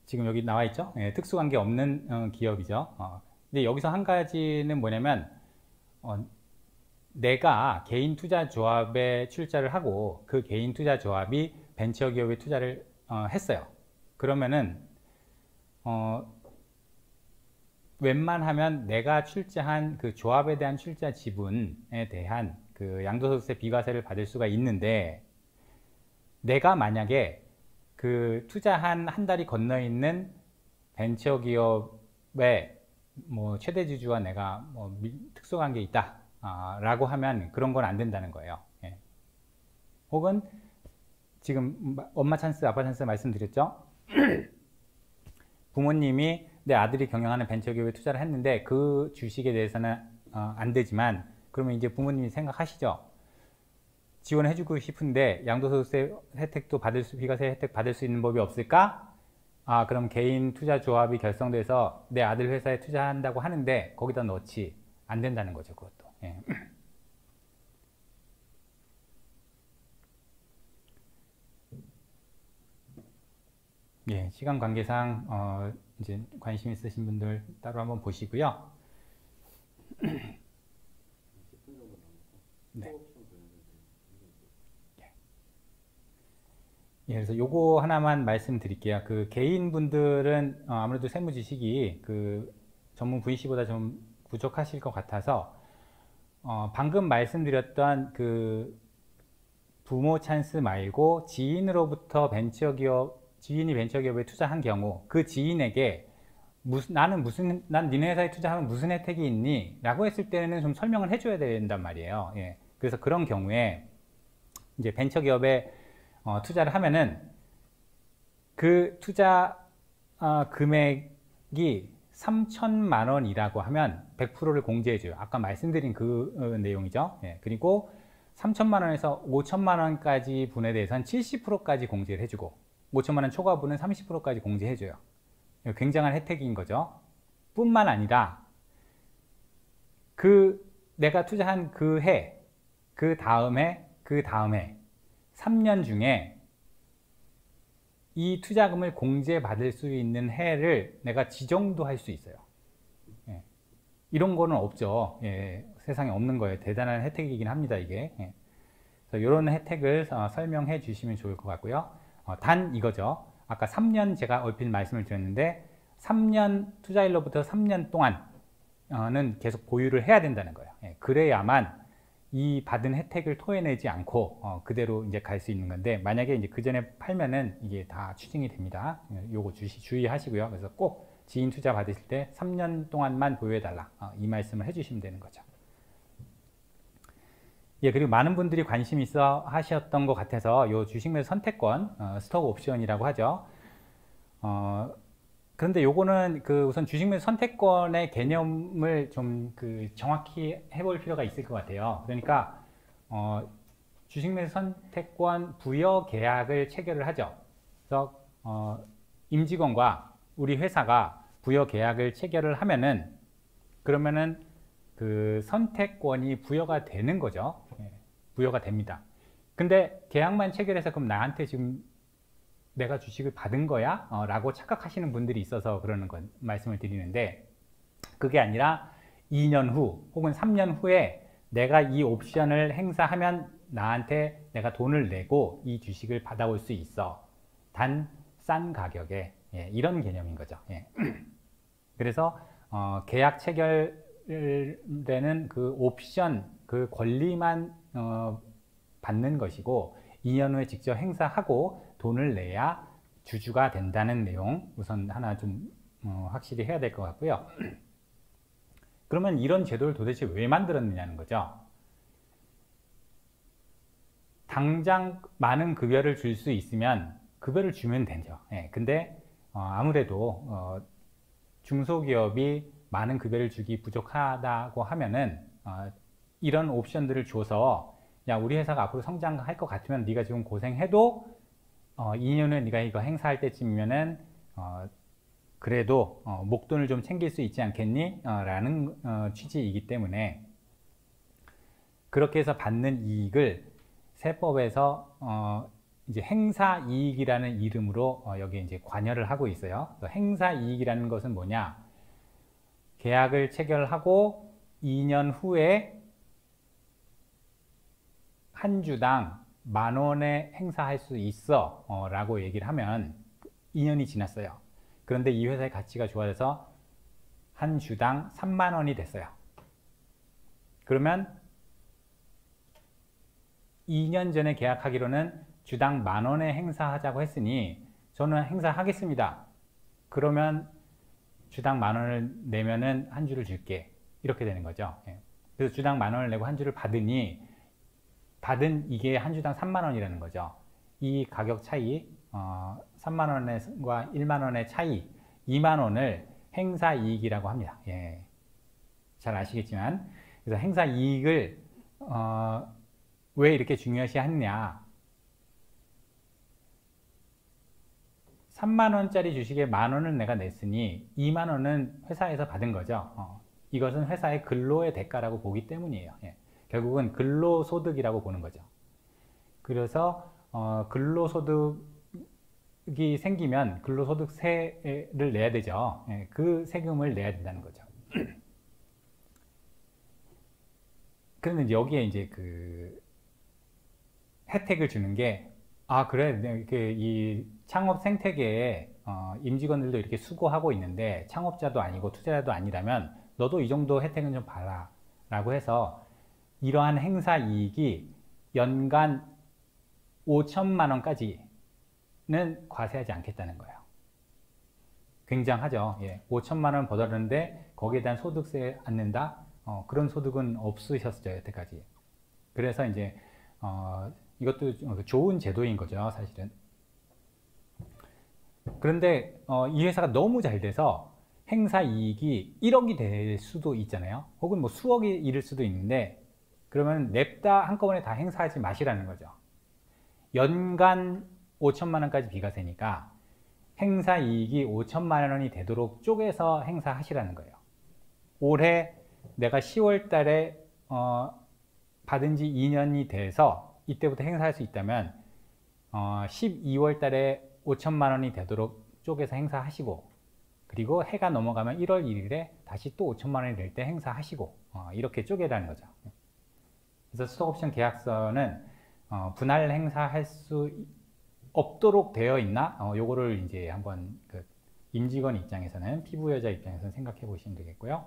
지금 여기 나와 있죠? 예, 특수관계 없는 기업이죠. 근데 여기서 한 가지는 뭐냐면 내가 개인 투자 조합에 출자를 하고 그 개인 투자 조합이 벤처기업에 투자를 했어요. 그러면은 웬만하면 내가 출자한 그 조합에 대한 출자 지분에 대한 그 양도소득세 비과세를 받을 수가 있는데, 내가 만약에 그 투자한 한 달이 건너 있는 벤처기업의 뭐 최대 주주와 내가 뭐 특수관계 있다 라고 하면 그런 건 안 된다는 거예요. 예. 혹은 지금 엄마 찬스, 아빠 찬스 말씀드렸죠. 부모님이 내 아들이 경영하는 벤처기업에 투자를 했는데 그 주식에 대해서는 안 되지만, 그러면 이제 부모님이 생각하시죠. 지원해주고 싶은데 양도소득세 혜택도 비과세 혜택 받을 수 있는 법이 없을까? 그럼 개인 투자 조합이 결성돼서 내 아들 회사에 투자한다고 하는데 거기다 넣지, 안 된다는 거죠, 그것도. 예. 예, 시간 관계상 이제 관심 있으신 분들 따로 한번 보시고요. 네. 예, 그래서 요거 하나만 말씀드릴게요. 그 개인분들은 아무래도 세무 지식이 그 전문 VC보다 좀 부족하실 것 같아서 방금 말씀드렸던 그 부모 찬스 말고 지인으로부터 지인이 벤처기업에 투자한 경우 그 지인에게 난 니네 회사에 투자하면 무슨 혜택이 있니? 라고 했을 때는 좀 설명을 해줘야 된단 말이에요. 예. 그래서 그런 경우에 이제 벤처기업에 투자를 하면은 그 투자 금액이 3천만 원이라고 하면 100%를 공제해줘요. 아까 말씀드린 그 내용이죠. 예. 그리고 3천만 원에서 5천만 원까지 분에 대해서는 70%까지 공제를 해주고 5천만 원 초과분은 30%까지 공제해줘요. 굉장한 혜택인 거죠. 뿐만 아니라 내가 투자한 그 해, 그 다음에 3년 중에 이 투자금을 공제받을 수 있는 해를 내가 지정도 할 수 있어요. 예. 이런 거는 없죠. 예. 세상에 없는 거예요. 대단한 혜택이긴 합니다, 이게. 예. 그래서 이런 혜택을 설명해 주시면 좋을 것 같고요. 단 이거죠. 아까 3년 제가 얼핏 말씀을 드렸는데 3년 투자일로부터 3년 동안은 계속 보유를 해야 된다는 거예요. 예. 그래야만 이 받은 혜택을 토해내지 않고 그대로 이제 갈 수 있는 건데, 만약에 이제 그 전에 팔면은 이게 다 추징이 됩니다. 요거 주의하시고요. 그래서 꼭 지인 투자 받으실 때 3년 동안만 보유해달라, 이 말씀을 해주시면 되는 거죠. 예, 그리고 많은 분들이 관심 있어 하셨던 것 같아서 요 주식매수 선택권, 스톡 옵션이라고 하죠. 그런데 요거는 우선 주식매수 선택권의 개념을 좀 정확히 해볼 필요가 있을 것 같아요. 그러니까 주식매수 선택권 부여 계약을 체결을 하죠. 그래서 임직원과 우리 회사가 부여 계약을 체결을 하면은, 그러면은 그 선택권이 부여가 되는 거죠. 예, 부여가 됩니다. 근데 계약만 체결해서 그럼 나한테 지금 내가 주식을 받은 거야? 라고 착각하시는 분들이 있어서 그러는 건 말씀을 드리는데, 그게 아니라 2년 후 혹은 3년 후에 내가 이 옵션을 행사하면 나한테 내가 돈을 내고 이 주식을 받아올 수 있어. 단 싼 가격에. 예, 이런 개념인 거죠. 예. 그래서 계약 체결되는 그 옵션, 그 권리만 받는 것이고 2년 후에 직접 행사하고 돈을 내야 주주가 된다는 내용, 우선 하나 좀 확실히 해야 될 것 같고요. 그러면 이런 제도를 도대체 왜 만들었느냐는 거죠. 당장 많은 급여를 줄 수 있으면 급여를 주면 되죠. 예, 근데 아무래도 중소기업이 많은 급여를 주기 부족하다고 하면은 이런 옵션들을 줘서, 야, 우리 회사가 앞으로 성장할 것 같으면 네가 지금 고생해도 2년 후에 네가 이거 행사할 때쯤이면은 그래도 목돈을 좀 챙길 수 있지 않겠니? 라는 취지이기 때문에, 그렇게 해서 받는 이익을 세법에서 이제 행사이익이라는 이름으로 여기 이제 관여를 하고 있어요. 행사이익이라는 것은 뭐냐? 계약을 체결하고 2년 후에 한 주당 10,000원에 행사할 수 있어 라고 얘기를 하면 2년이 지났어요. 그런데 이 회사의 가치가 좋아져서 한 주당 30,000원이 됐어요. 그러면 2년 전에 계약하기로는 주당 10,000원에 행사하자고 했으니 저는 행사하겠습니다. 그러면 주당 10,000원을 내면은 한 주를 줄게. 이렇게 되는 거죠. 그래서 주당 10,000원을 내고 한 주를 받으니 받은 이게 한 주당 30,000원이라는 거죠. 이 가격 차이, 30,000원과 10,000원의 차이, 20,000원을 행사이익이라고 합니다. 예. 잘 아시겠지만, 그래서 행사이익을 왜 이렇게 중요시 하느냐? 30,000원짜리 주식에 10,000원을 내가 냈으니 20,000원은 회사에서 받은 거죠. 이것은 회사의 근로의 대가라고 보기 때문이에요. 예. 결국은 근로소득이라고 보는 거죠. 그래서 근로소득이 생기면 근로소득세를 내야 되죠. 예. 그 세금을 내야 된다는 거죠. 그런데 여기에 이제 그 혜택을 주는 게, 그래, 이렇게 이 창업 생태계에 임직원들도 이렇게 수고하고 있는데 창업자도 아니고 투자자도 아니라면 너도 이 정도 혜택은 좀 봐라 라고 해서 이러한 행사 이익이 연간 5천만 원까지는 과세하지 않겠다는 거예요. 굉장하죠. 예, 5천만 원 벌었는데 거기에 대한 소득세 안 낸다? 그런 소득은 없으셨죠, 여태까지. 그래서 이제 이것도 좋은 제도인 거죠, 사실은. 그런데 이 회사가 너무 잘 돼서 행사 이익이 1억이 될 수도 있잖아요. 혹은 뭐 수억이 이를 수도 있는데, 그러면 냅다 한꺼번에 다 행사하지 마시라는 거죠. 연간 5천만 원까지 비과세니까 행사 이익이 5천만 원이 되도록 쪼개서 행사하시라는 거예요. 올해 내가 10월 달에 받은 지 2년이 돼서 이때부터 행사할 수 있다면 12월 달에 5천만 원이 되도록 쪼개서 행사하시고, 그리고 해가 넘어가면 1월 1일에 다시 또 5천만 원이 될 때 행사하시고, 이렇게 쪼개라는 거죠. 그래서 스톡옵션 계약서는 분할 행사할 수 없도록 되어 있나? 요거를 이제 한번 그 임직원 입장에서는, 피부여자 입장에서는 생각해 보시면 되겠고요.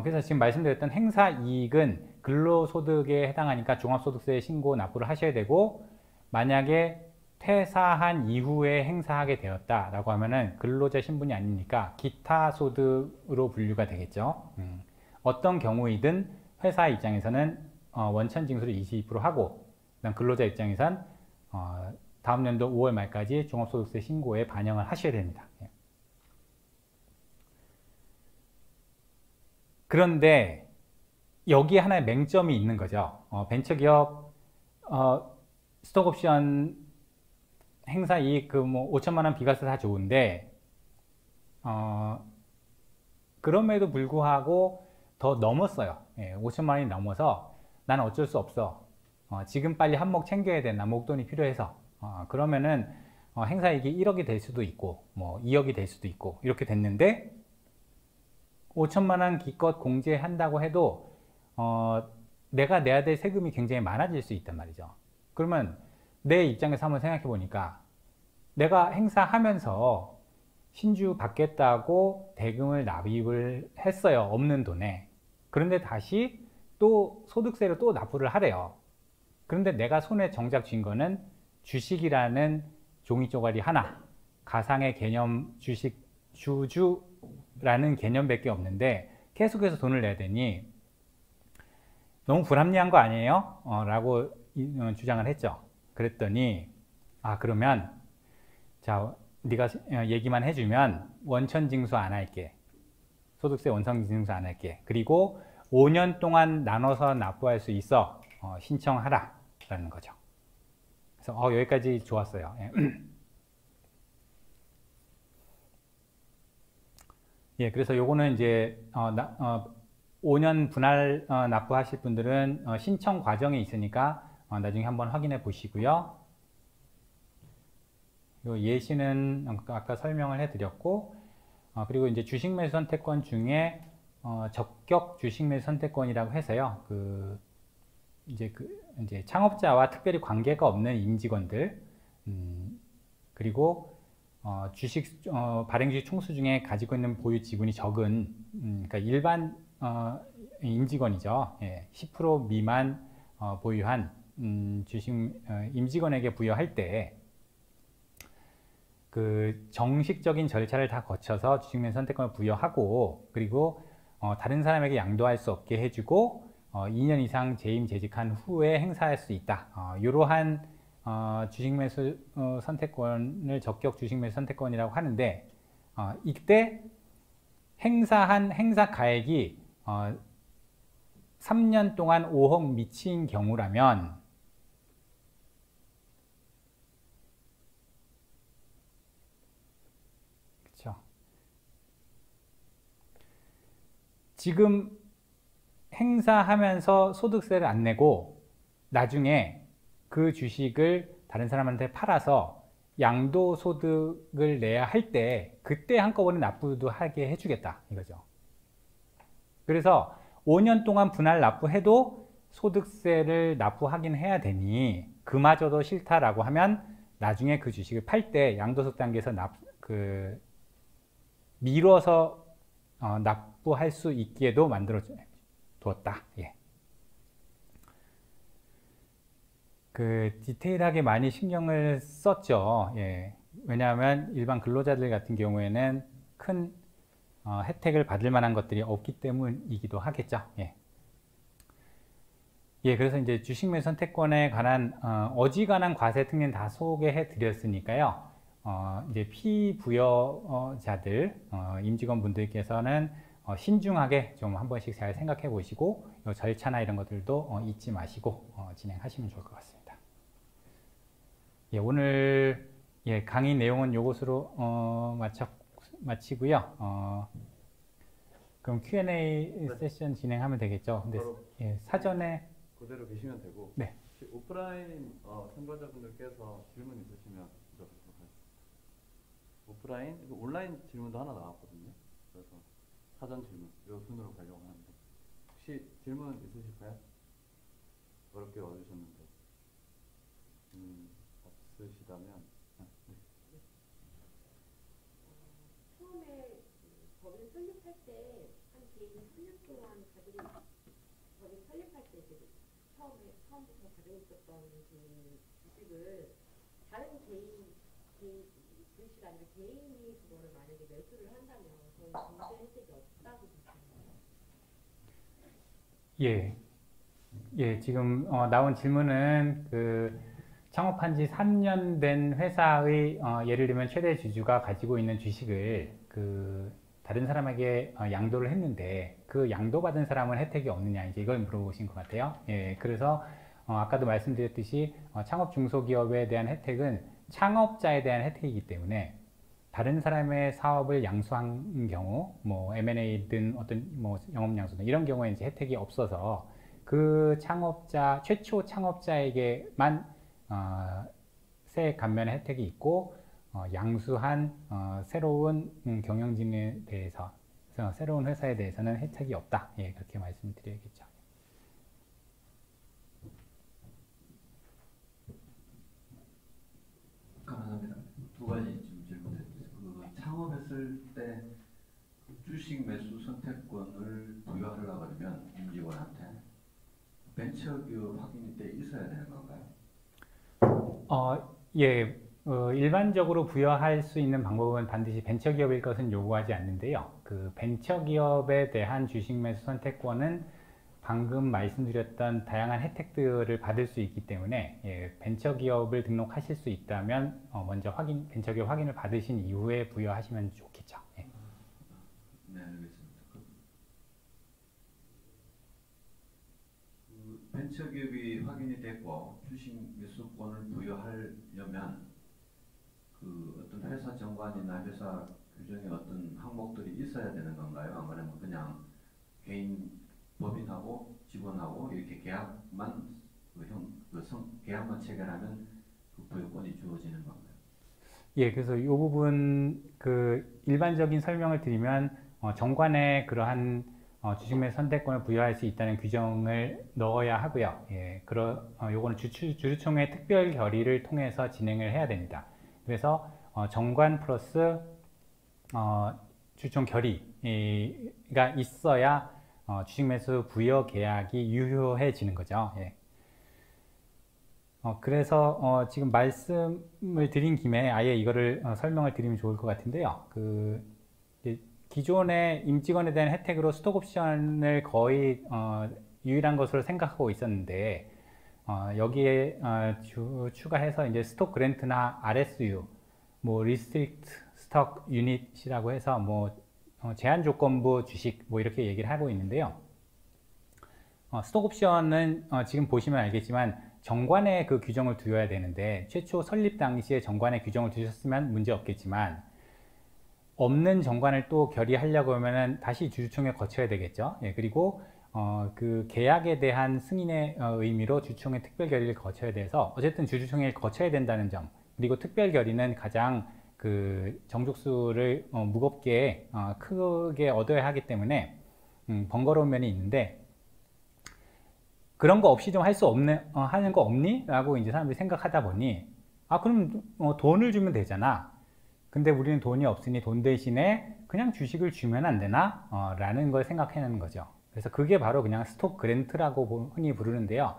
그래서 지금 말씀드렸던 행사 이익은 근로소득에 해당하니까 종합소득세 신고 납부를 하셔야 되고, 만약에 퇴사한 이후에 행사하게 되었다라고 하면은 근로자 신분이 아니니까 기타 소득으로 분류가 되겠죠. 어떤 경우이든 회사 입장에서는 원천 징수를 22% 하고, 그다음 근로자 입장에선 다음 연도 5월 말까지 종합소득세 신고에 반영을 하셔야 됩니다. 그런데 여기에 하나의 맹점이 있는 거죠. 벤처기업 스톡옵션 행사 이익 그 뭐 5천만 원 비과세 다 좋은데, 그럼에도 불구하고 더 넘었어요. 5천만 원이 넘어서 나는 어쩔 수 없어. 지금 빨리 한몫 챙겨야 되나, 목돈이 필요해서. 그러면은 행사 이익이 1억이 될 수도 있고, 뭐 2억이 될 수도 있고, 이렇게 됐는데 5천만 원 기껏 공제한다고 해도 내가 내야 될 세금이 굉장히 많아질 수 있단 말이죠. 그러면 내 입장에서 한번 생각해 보니까, 내가 행사하면서 신주 받겠다고 대금을 납입을 했어요. 없는 돈에. 그런데 다시 또 소득세를 또 납부를 하래요. 그런데 내가 손에 정작 쥔 거는 주식이라는 종이 쪼가리 하나, 가상의 개념 주식 주주라는 개념밖에 없는데 계속해서 돈을 내야 되니 너무 불합리한 거 아니에요? 라고 주장을 했죠. 그랬더니, 그러면 자, 네가 얘기만 해주면 원천 징수 안 할게. 소득세 원천 징수 안 할게. 그리고 5년 동안 나눠서 납부할 수 있어. 신청하라 라는 거죠. 그래서 여기까지 좋았어요. 예, 그래서 요거는 이제 5년 분할 납부하실 분들은 신청 과정에 있으니까 나중에 한번 확인해 보시고요. 요 예시는 아까 설명을 해드렸고, 그리고 이제 주식 매수 선택권 중에 적격 주식 매수 선택권이라고 해서요. 이제 창업자와 특별히 관계가 없는 임직원들, 그리고 주식 발행주식 총수 중에 가지고 있는 보유 지분이 적은, 그러니까 일반 임직원이죠. 10% 미만 보유한 주식 임직원에게 부여할 때 그 정식적인 절차를 다 거쳐서 주식매수 선택권을 부여하고, 그리고 다른 사람에게 양도할 수 없게 해주고 2년 이상 재임 재직한 후에 행사할 수 있다. 이러한 주식매수 선택권을 적격 주식매수 선택권이라고 하는데, 이때 행사한 행사 가액이 3년 동안 5억 미친 경우라면 지금 행사하면서 소득세를 안 내고 나중에 그 주식을 다른 사람한테 팔아서 양도소득을 내야 할 때 그때 한꺼번에 납부도 하게 해주겠다 이거죠. 그래서 5년 동안 분할 납부해도 소득세를 납부하긴 해야 되니 그마저도 싫다라고 하면 나중에 그 주식을 팔 때 양도소득 단계에서 미뤄서 납부할 수 있게도 만들어 두었다. 예. 디테일하게 많이 신경을 썼죠. 예. 왜냐하면 일반 근로자들 같은 경우에는 큰 혜택을 받을 만한 것들이 없기 때문이기도 하겠죠. 예. 예, 그래서 이제 주식매수 선택권에 관한 어지간한 과세 특례는 다 소개해 드렸으니까요. 이제 피부여자들, 임직원분들께서는 신중하게 좀 한 번씩 잘 생각해 보시고 절차나 이런 것들도 잊지 마시고 진행하시면 좋을 것 같습니다. 예, 오늘 강의 내용은 이것으로 마치고요. 그럼 Q&A 세션 진행하면 되겠죠. 근데 사전에 그대로 계시면 되고, 네. 오프라인 참가자분들께서 질문 있으시면 여쭤보도록 하겠습니다. 오프라인, 온라인 질문도 하나 나왔거든요. 그래서 사전 질문, 요 순으로 가려고 하는데 혹시 질문 있으실까요? 어렵게 와주셨는데 없으시다면 네. 처음에 법인 설립할 때 한 개인이 3년 동안 가지고 법인 설립할 때 이제 처음부터 가지고 있었던 그 주식을 다른 개인 분식 아니라 개인이 그거를 만약에 매수를 한다면 그건 경제 혜택이 없다고 보시나요? 예, 지금 나온 질문은 그 창업한 지 3년 된 회사의 예를 들면 최대 주주가 가지고 있는 주식을 그 다른 사람에게 양도를 했는데 그 양도받은 사람은 혜택이 없느냐 이제 이걸 물어보신 것 같아요. 예, 그래서 아까도 말씀드렸듯이 창업 중소기업에 대한 혜택은 창업자에 대한 혜택이기 때문에 다른 사람의 사업을 양수한 경우, 뭐 M&A든 어떤 뭐 영업양수든 이런 경우에 이제 혜택이 없어서 그 창업자 최초 창업자에게만 세액 감면의 혜택이 있고 양수한 새로운 경영진에 대해서 새로운 회사에 대해서는 혜택이 없다. 예, 그렇게 말씀드려야겠죠. 감사합니다. 두 가지 좀 질문드리겠습니다. 그 창업했을 때 주식 매수 선택권을 부여하려고 하면 임직원한테 벤처기업 확인이 때 있어야 되는 건가요? 예, 일반적으로 부여할 수 있는 방법은 반드시 벤처기업일 것은 요구하지 않는데요. 그 벤처기업에 대한 주식 매수 선택권은 방금 말씀드렸던 다양한 혜택들을 받을 수 있기 때문에 예, 벤처기업을 등록하실 수 있다면 먼저 벤처기업 확인을 받으신 이후에 부여하시면 좋겠죠. 예. 네, 알겠습니다. 벤처기업이 확인이 됐고 주식 매수권을 부여하려면 그 어떤 회사 정관이나 회사 규정에 어떤 항목들이 있어야 되는 건가요? 안 그러면 그냥 개인 법인하고 직원하고 이렇게 계약만 계약만 체결하면 그 부여권이 주어지는 건가요? 예, 그래서 이 부분 그 일반적인 설명을 드리면 정관에 그러한 주식 매수 선택권을 부여할 수 있다는 규정을 넣어야 하고요. 예, 요거는 주주총회 특별 결의를 통해서 진행을 해야 됩니다. 그래서 정관 플러스 주주총 결의가 있어야 주식 매수 부여 계약이 유효해지는 거죠. 예. 그래서 지금 말씀을 드린 김에 아예 이거를 설명을 드리면 좋을 것 같은데요. 기존의 임직원에 대한 혜택으로 스톡옵션을 거의 유일한 것으로 생각하고 있었는데 여기에 추가해서 이제 스톡 그랜트나 RSU, 뭐 리스트릭트 스톡 유닛이라고 해서 뭐 제한 조건부 주식 뭐 이렇게 얘기를 하고 있는데요. 스톡 옵션은 지금 보시면 알겠지만 정관에 그 규정을 두어야 되는데 최초 설립 당시에 정관에 규정을 두셨으면 문제 없겠지만 없는 정관을 또 결의하려고 하면은 다시 주주총회 거쳐야 되겠죠. 예, 그리고 그 계약에 대한 승인의 의미로 주주총회 특별 결의를 거쳐야 돼서 어쨌든 주주총회를 거쳐야 된다는 점, 그리고 특별 결의는 가장 그 정족수를 무겁게 크게 얻어야 하기 때문에 번거로운 면이 있는데 그런 거 없이 좀 할 수 하는 거 없니? 라고 이제 사람들이 생각하다 보니 그럼 돈을 주면 되잖아. 근데 우리는 돈이 없으니 돈 대신에 그냥 주식을 주면 안 되나? 라는 걸 생각해내는 거죠. 그래서 그게 바로 그냥 스톡 그랜트라고 흔히 부르는데요.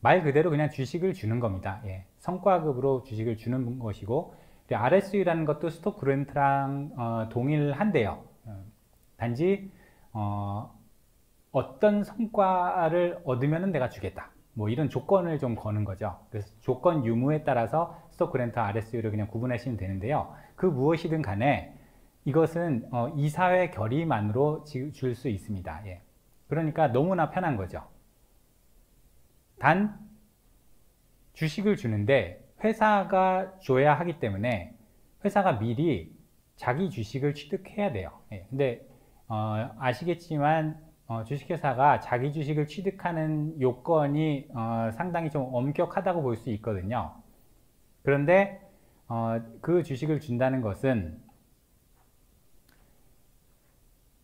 말 그대로 그냥 주식을 주는 겁니다. 예, 성과급으로 주식을 주는 것이고 RSU라는 것도 스톡 그랜트랑 동일한데요. 단지 어떤 성과를 얻으면 내가 주겠다. 뭐 이런 조건을 좀 거는 거죠. 그래서 조건 유무에 따라서 스톡 그랜트 RSU를 그냥 구분하시면 되는데요. 그 무엇이든 간에 이것은 이사회 결의만으로 줄 수 있습니다. 예. 그러니까 너무나 편한 거죠. 단 주식을 주는데 회사가 줘야 하기 때문에 회사가 미리 자기 주식을 취득해야 돼요. 예. 근데 아시겠지만 주식회사가 자기 주식을 취득하는 요건이 상당히 좀 엄격하다고 볼 수 있거든요. 그런데 그 주식을 준다는 것은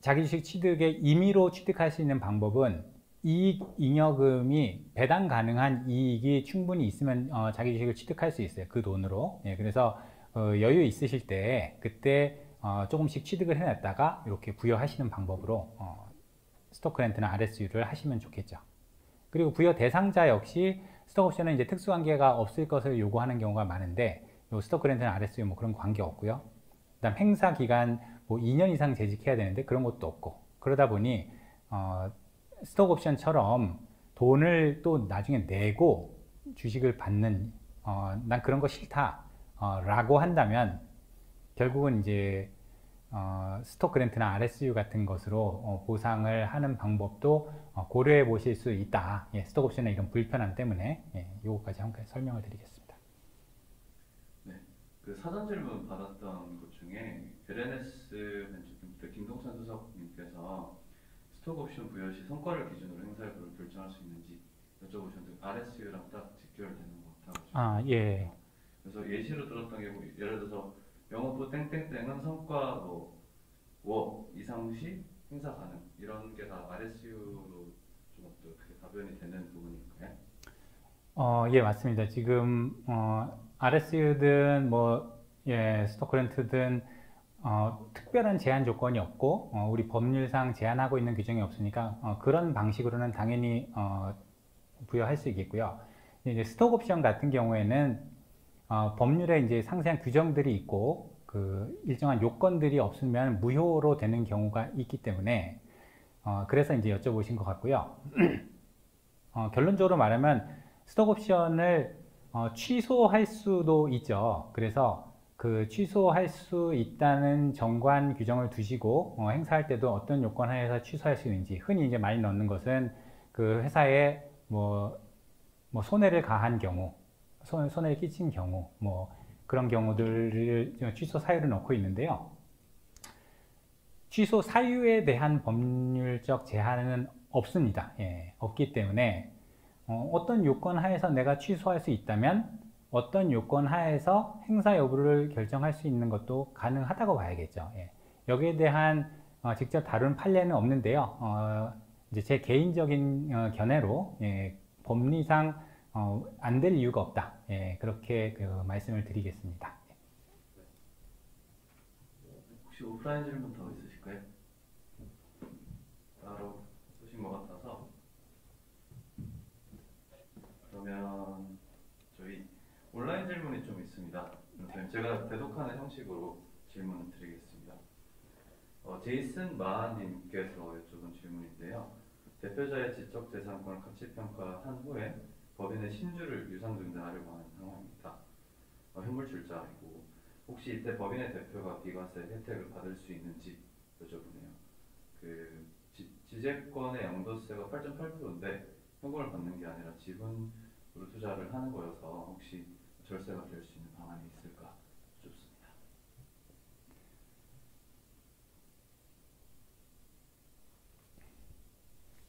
자기 주식 취득의 임의로 취득할 수 있는 방법은 이익 잉여금이 배당 가능한 이익이 충분히 있으면 자기 주식을 취득할 수 있어요. 그 돈으로. 예, 그래서 여유 있으실 때 그때 조금씩 취득을 해놨다가 이렇게 부여하시는 방법으로 스톡그랜트나 RSU를 하시면 좋겠죠. 그리고 부여 대상자 역시 스톡옵션은 이제 특수관계가 없을 것을 요구하는 경우가 많은데 요 스톡그랜트나 RSU 뭐 그런 관계 없고요. 그다음 행사 기간 뭐 2년 이상 재직해야 되는데 그런 것도 없고 그러다 보니 스톡옵션처럼 돈을 또 나중에 내고 주식을 받는 난 그런 거 싫다 라고 한다면 결국은 이제 스톡그랜트나 RSU 같은 것으로 보상을 하는 방법도 고려해 보실 수 있다. 예, 스톡옵션의 이런 불편함 때문에 이거까지 함께 설명을 드리겠습니다. 네, 그 사전 질문 받았던 것 중에 LNS 벤처팀 김동찬 수석님께서 스톡옵션 부여 시 성과를 기준으로 행사여부를 결정할 수 있는지 여쭤보셨는데 RSU랑 딱 직결되는 것 같아요. 예. 그래서 예시로 들었던 게 예를 들어서 영업부 땡땡땡은 성과 뭐 이상 시 행사 가능 이런 게 다 RSU로 좀 어떻게 답변이 되는 부분일까요? 예, 맞습니다. 지금 RSU든 뭐 스톡그랜트든 특별한 제한 조건이 없고 우리 법률상 제한하고 있는 규정이 없으니까 그런 방식으로는 당연히 부여할 수 있겠고요. 이제 스톡옵션 같은 경우에는 법률에 이제 상세한 규정들이 있고 그 일정한 요건들이 없으면 무효로 되는 경우가 있기 때문에 그래서 이제 여쭤보신 것 같고요. 결론적으로 말하면 스톡옵션을 취소할 수도 있죠. 그래서 그 취소할 수 있다는 정관 규정을 두시고 행사할 때도 어떤 요건 하에서 취소할 수 있는지 흔히 이제 많이 넣는 것은 그 회사에 뭐 손해를 가한 경우 손해를 끼친 경우 뭐 그런 경우들을 취소 사유를 넣고 있는데요. 취소 사유에 대한 법률적 제한은 없습니다. 예, 없기 때문에 어떤 요건 하에서 내가 취소할 수 있다면 어떤 요건 하에서 행사 여부를 결정할 수 있는 것도 가능하다고 봐야겠죠. 예. 여기에 대한 직접 다룬 판례는 없는데요. 이제 제 개인적인 견해로 법리상 안 될 이유가 없다. 예, 그렇게 말씀을 드리겠습니다. 혹시 오프라인 질문 더 있으실까요? 따로 쓰신 것 같아서 그러면 저희 온라인 질문이 좀 있습니다. 제가 대독하는 형식으로 질문을 드리겠습니다. 제이슨 마님께서 여쭤본 질문인데요. 대표자의 지적재산권을 가치평가한 후에 법인의 신주를 유상증자하려고 하는 상황입니다. 현물출자이고 혹시 이때 법인의 대표가 비과세 혜택을 받을 수 있는지 여쭤보네요. 그 지재권의 양도세가 8.8%인데 현금을 받는 게 아니라 지분으로 투자를 하는 거여서 혹시 절세가 될 수 있는 방안이 있을까 여쭙습니다.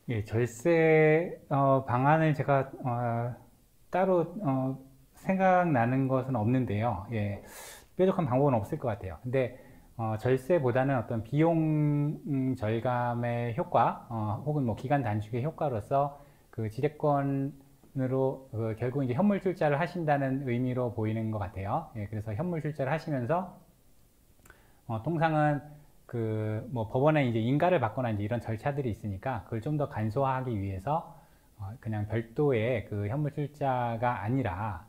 예, 절세 방안을 제가 따로 생각나는 것은 없는데요. 예, 뾰족한 방법은 없을 것 같아요. 근데 절세보다는 어떤 비용 절감의 효과 혹은 뭐 기간 단축의 효과로서 그 지재권으로 결국 이제 현물 출자를 하신다는 의미로 보이는 것 같아요. 예, 그래서 현물 출자를 하시면서 통상은 그 뭐 법원에 이제 인가를 받거나 이제 이런 절차들이 있으니까 그걸 좀 더 간소화하기 위해서 그냥 별도의 그 현물 출자가 아니라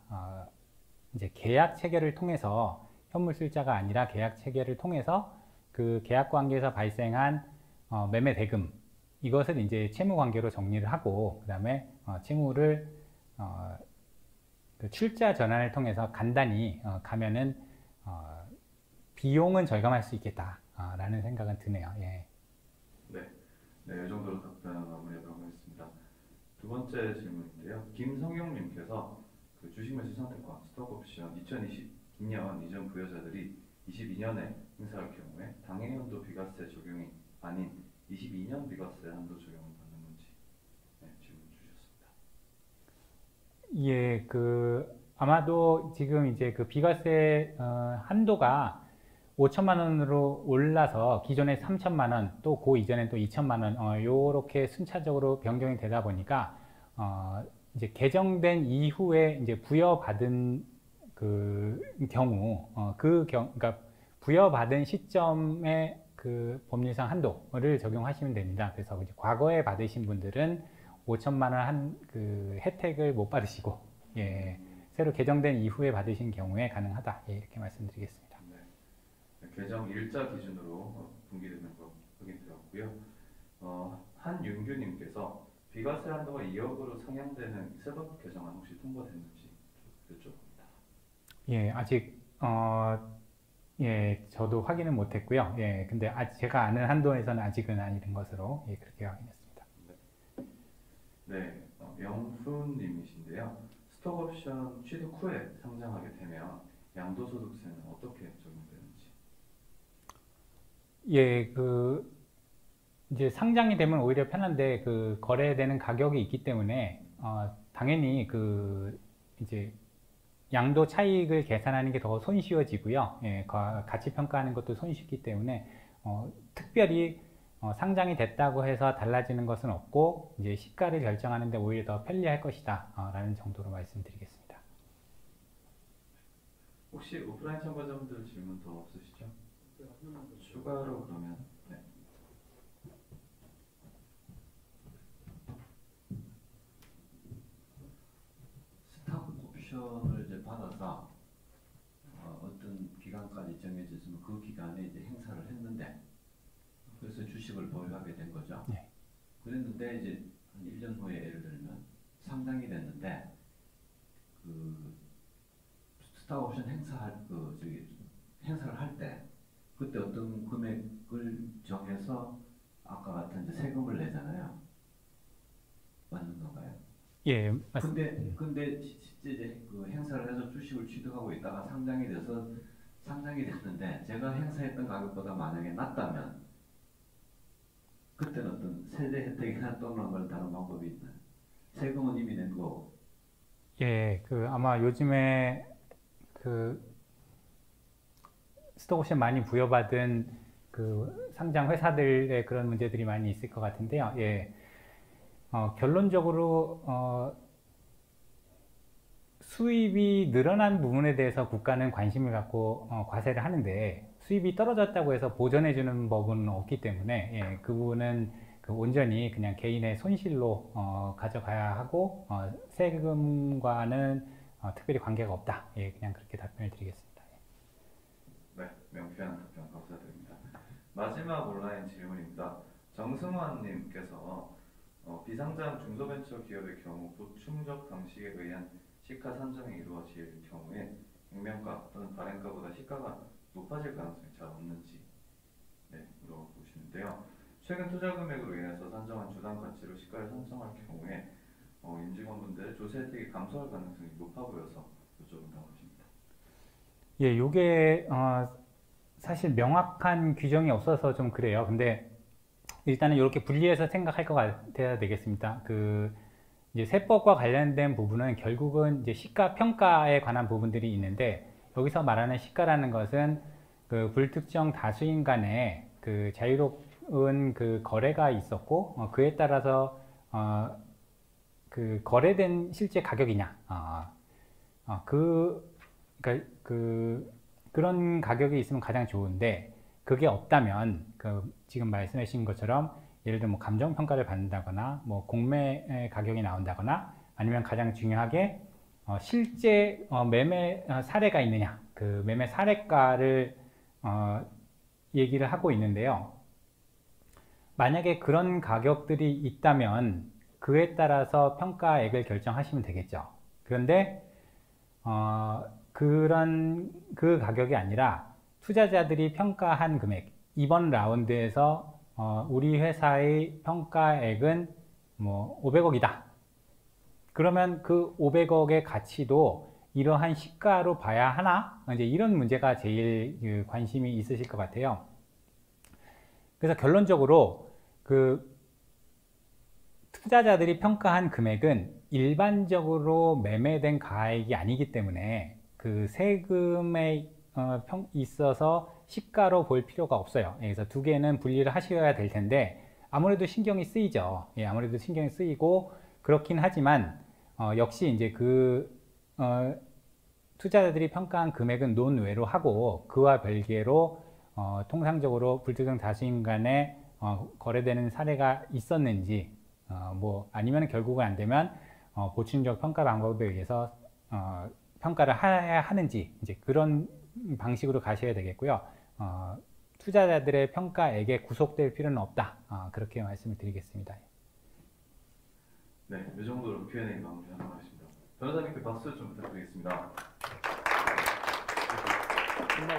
이제 계약 체결을 통해서 현물 출자가 아니라 계약 체결을 통해서 그 계약 관계에서 발생한 매매 대금 이것을 이제 채무 관계로 정리를 하고 그다음에 채무를 그 출자 전환을 통해서 간단히 가면은 비용은 절감할 수 있겠다라는 생각은 드네요. 예. 네, 이 정도로 답변 마무리하도록 하겠습니다. 두 번째 질문인데요. 김성용님께서 그 주식 매수 선택권 스톡옵션 2022년 이전 부여자들이 22년에 행사할 경우에 당해연도 비과세 적용이 아닌 22년 비과세 한도 적용을 받는 건지 질문 주셨습니다. 예, 그 아마도 지금 이제 그 비과세 한도가 5천만 원으로 올라서 기존에 3천만 원, 또 그 이전에 또 2천만 원, 요렇게 순차적으로 변경이 되다 보니까 이제 개정된 이후에 이제 부여받은 그 경우, 그러니까 부여받은 시점에 그 법률상 한도를 적용하시면 됩니다. 그래서 이제 과거에 받으신 분들은 5천만 원 한 그 혜택을 못 받으시고, 예, 새로 개정된 이후에 받으신 경우에 가능하다. 예, 이렇게 말씀드리겠습니다. 네. 개정 일자 기준으로 분기되는 거 확인되었고요. 한윤규님께서 비과세 한도가 2억으로 상향되는 세법 개정안 혹시 통과됐는지 여쭤봅니다. 예, 아직 예, 저도 확인은 못했고요. 예, 근데 제가 아는 한도에서는 아직은 아닌 것으로 예, 그렇게 확인했습니다. 네, 영훈님이신데요. 스톡옵션 취득 후에 상장하게 되면 양도소득세는 어떻게 적용되는지? 예, 이제 상장이 되면 오히려 편한데 그 거래되는 가격이 있기 때문에 당연히 이제 양도 차익을 계산하는 게 더 손쉬워지고요. 예, 가치 평가하는 것도 손쉽기 때문에 특별히 상장이 됐다고 해서 달라지는 것은 없고 이제 시가를 결정하는 데 오히려 더 편리할 것이다 라는 정도로 말씀드리겠습니다. 혹시 오프라인 참가자분들 질문 더 없으시죠? 추가로 그러면 네. 스탁 옵션을 이제 받아서 어떤 기간까지 정해져 있으면 그 기간에 이제 행사를 했는데 그래서 주식을 보유하게 된 거죠. 네. 그랬는데 이제 한 1년 후에 예를 들면 상장이 됐는데 그 스탁 옵션 행사를 할 때 그때 어떤 금액을 정해서 아까 같은 이제 세금을 내잖아요. 맞는 건가요? 예, 맞습니다. 근데 실제 이제 그 행사를 해서 주식을 취득하고 있다가 상장이 됐는데 제가 행사했던 가격보다 만약에 낮다면 그때는 어떤 세제 혜택이나 또는 다른 방법이 있나요? 세금은 이미 낸 거고. 예, 아마 요즘에 스톡옵션 많이 부여받은 상장 회사들의 그런 문제들이 많이 있을 것 같은데요. 예. 결론적으로 수입이 늘어난 부분에 대해서 국가는 관심을 갖고 과세를 하는데 수입이 떨어졌다고 해서 보전해주는 법은 없기 때문에 예, 그 부분은 온전히 그냥 개인의 손실로 가져가야 하고 세금과는 특별히 관계가 없다. 예, 그냥 그렇게 답변을 드리겠습니다. 네, 명쾌한 답변 감사드립니다. 마지막 온라인 질문입니다. 정승환님께서 비상장 중소벤처 기업의 경우 보충적 방식에 의한 시가 산정이 이루어질 경우에 액면가 또는 발행가보다 시가가 높아질 가능성이 잘 없는지 물어보시는데요. 최근 투자 금액으로 인해서 산정한 주당 가치로 시가를 산정할 경우에 임직원분들의 조세 혜택이 감소할 가능성이 높아 보여서 여쭤본다고 하십니다. 예, 요게 사실 명확한 규정이 없어서 좀 그래요. 근데 일단은 이렇게 분리해서 생각할 것 같아야 되겠습니다. 이제 세법과 관련된 부분은 결국은 이제 시가 평가에 관한 부분들이 있는데 여기서 말하는 시가라는 것은 불특정 다수인 간에 자유로운 거래가 있었고 그에 따라서 거래된 실제 가격이냐 그런 가격이 있으면 가장 좋은데 그게 없다면 지금 말씀하신 것처럼 예를 들면 감정평가를 받는다거나 공매 가격이 나온다거나 아니면 가장 중요하게 실제 매매 사례가 있느냐 매매 사례가를 얘기를 하고 있는데요. 만약에 그런 가격들이 있다면 그에 따라서 평가액을 결정하시면 되겠죠. 그런데 그 가격이 아니라 투자자들이 평가한 금액, 이번 라운드에서 우리 회사의 평가액은 500억이다. 그러면 그 500억의 가치도 이러한 시가로 봐야 하나? 이제 이런 문제가 제일 관심이 있으실 것 같아요. 그래서 결론적으로 투자자들이 평가한 금액은 일반적으로 매매된 가액이 아니기 때문에 그 세금에 있어서 시가로 볼 필요가 없어요. 그래서 두 개는 분리를 하셔야 될 텐데 아무래도 신경이 쓰이죠. 예, 아무래도 신경이 쓰이고 그렇긴 하지만 역시 이제 투자자들이 평가한 금액은 논외로 하고 그와 별개로 통상적으로 불특정 다수인 간에 거래되는 사례가 있었는지 뭐 아니면 결국은 안 되면 보충적 평가 방법에 의해서 평가를 해야 하는지 이제 그런 방식으로 가셔야 되겠고요. 투자자들의 평가액에 구속될 필요는 없다. 그렇게 말씀을 드리겠습니다. 네, 이 정도로 Q&A 마무리하도록 하겠습니다. 변호사님께 박수 좀 부탁드리겠습니다. 끝날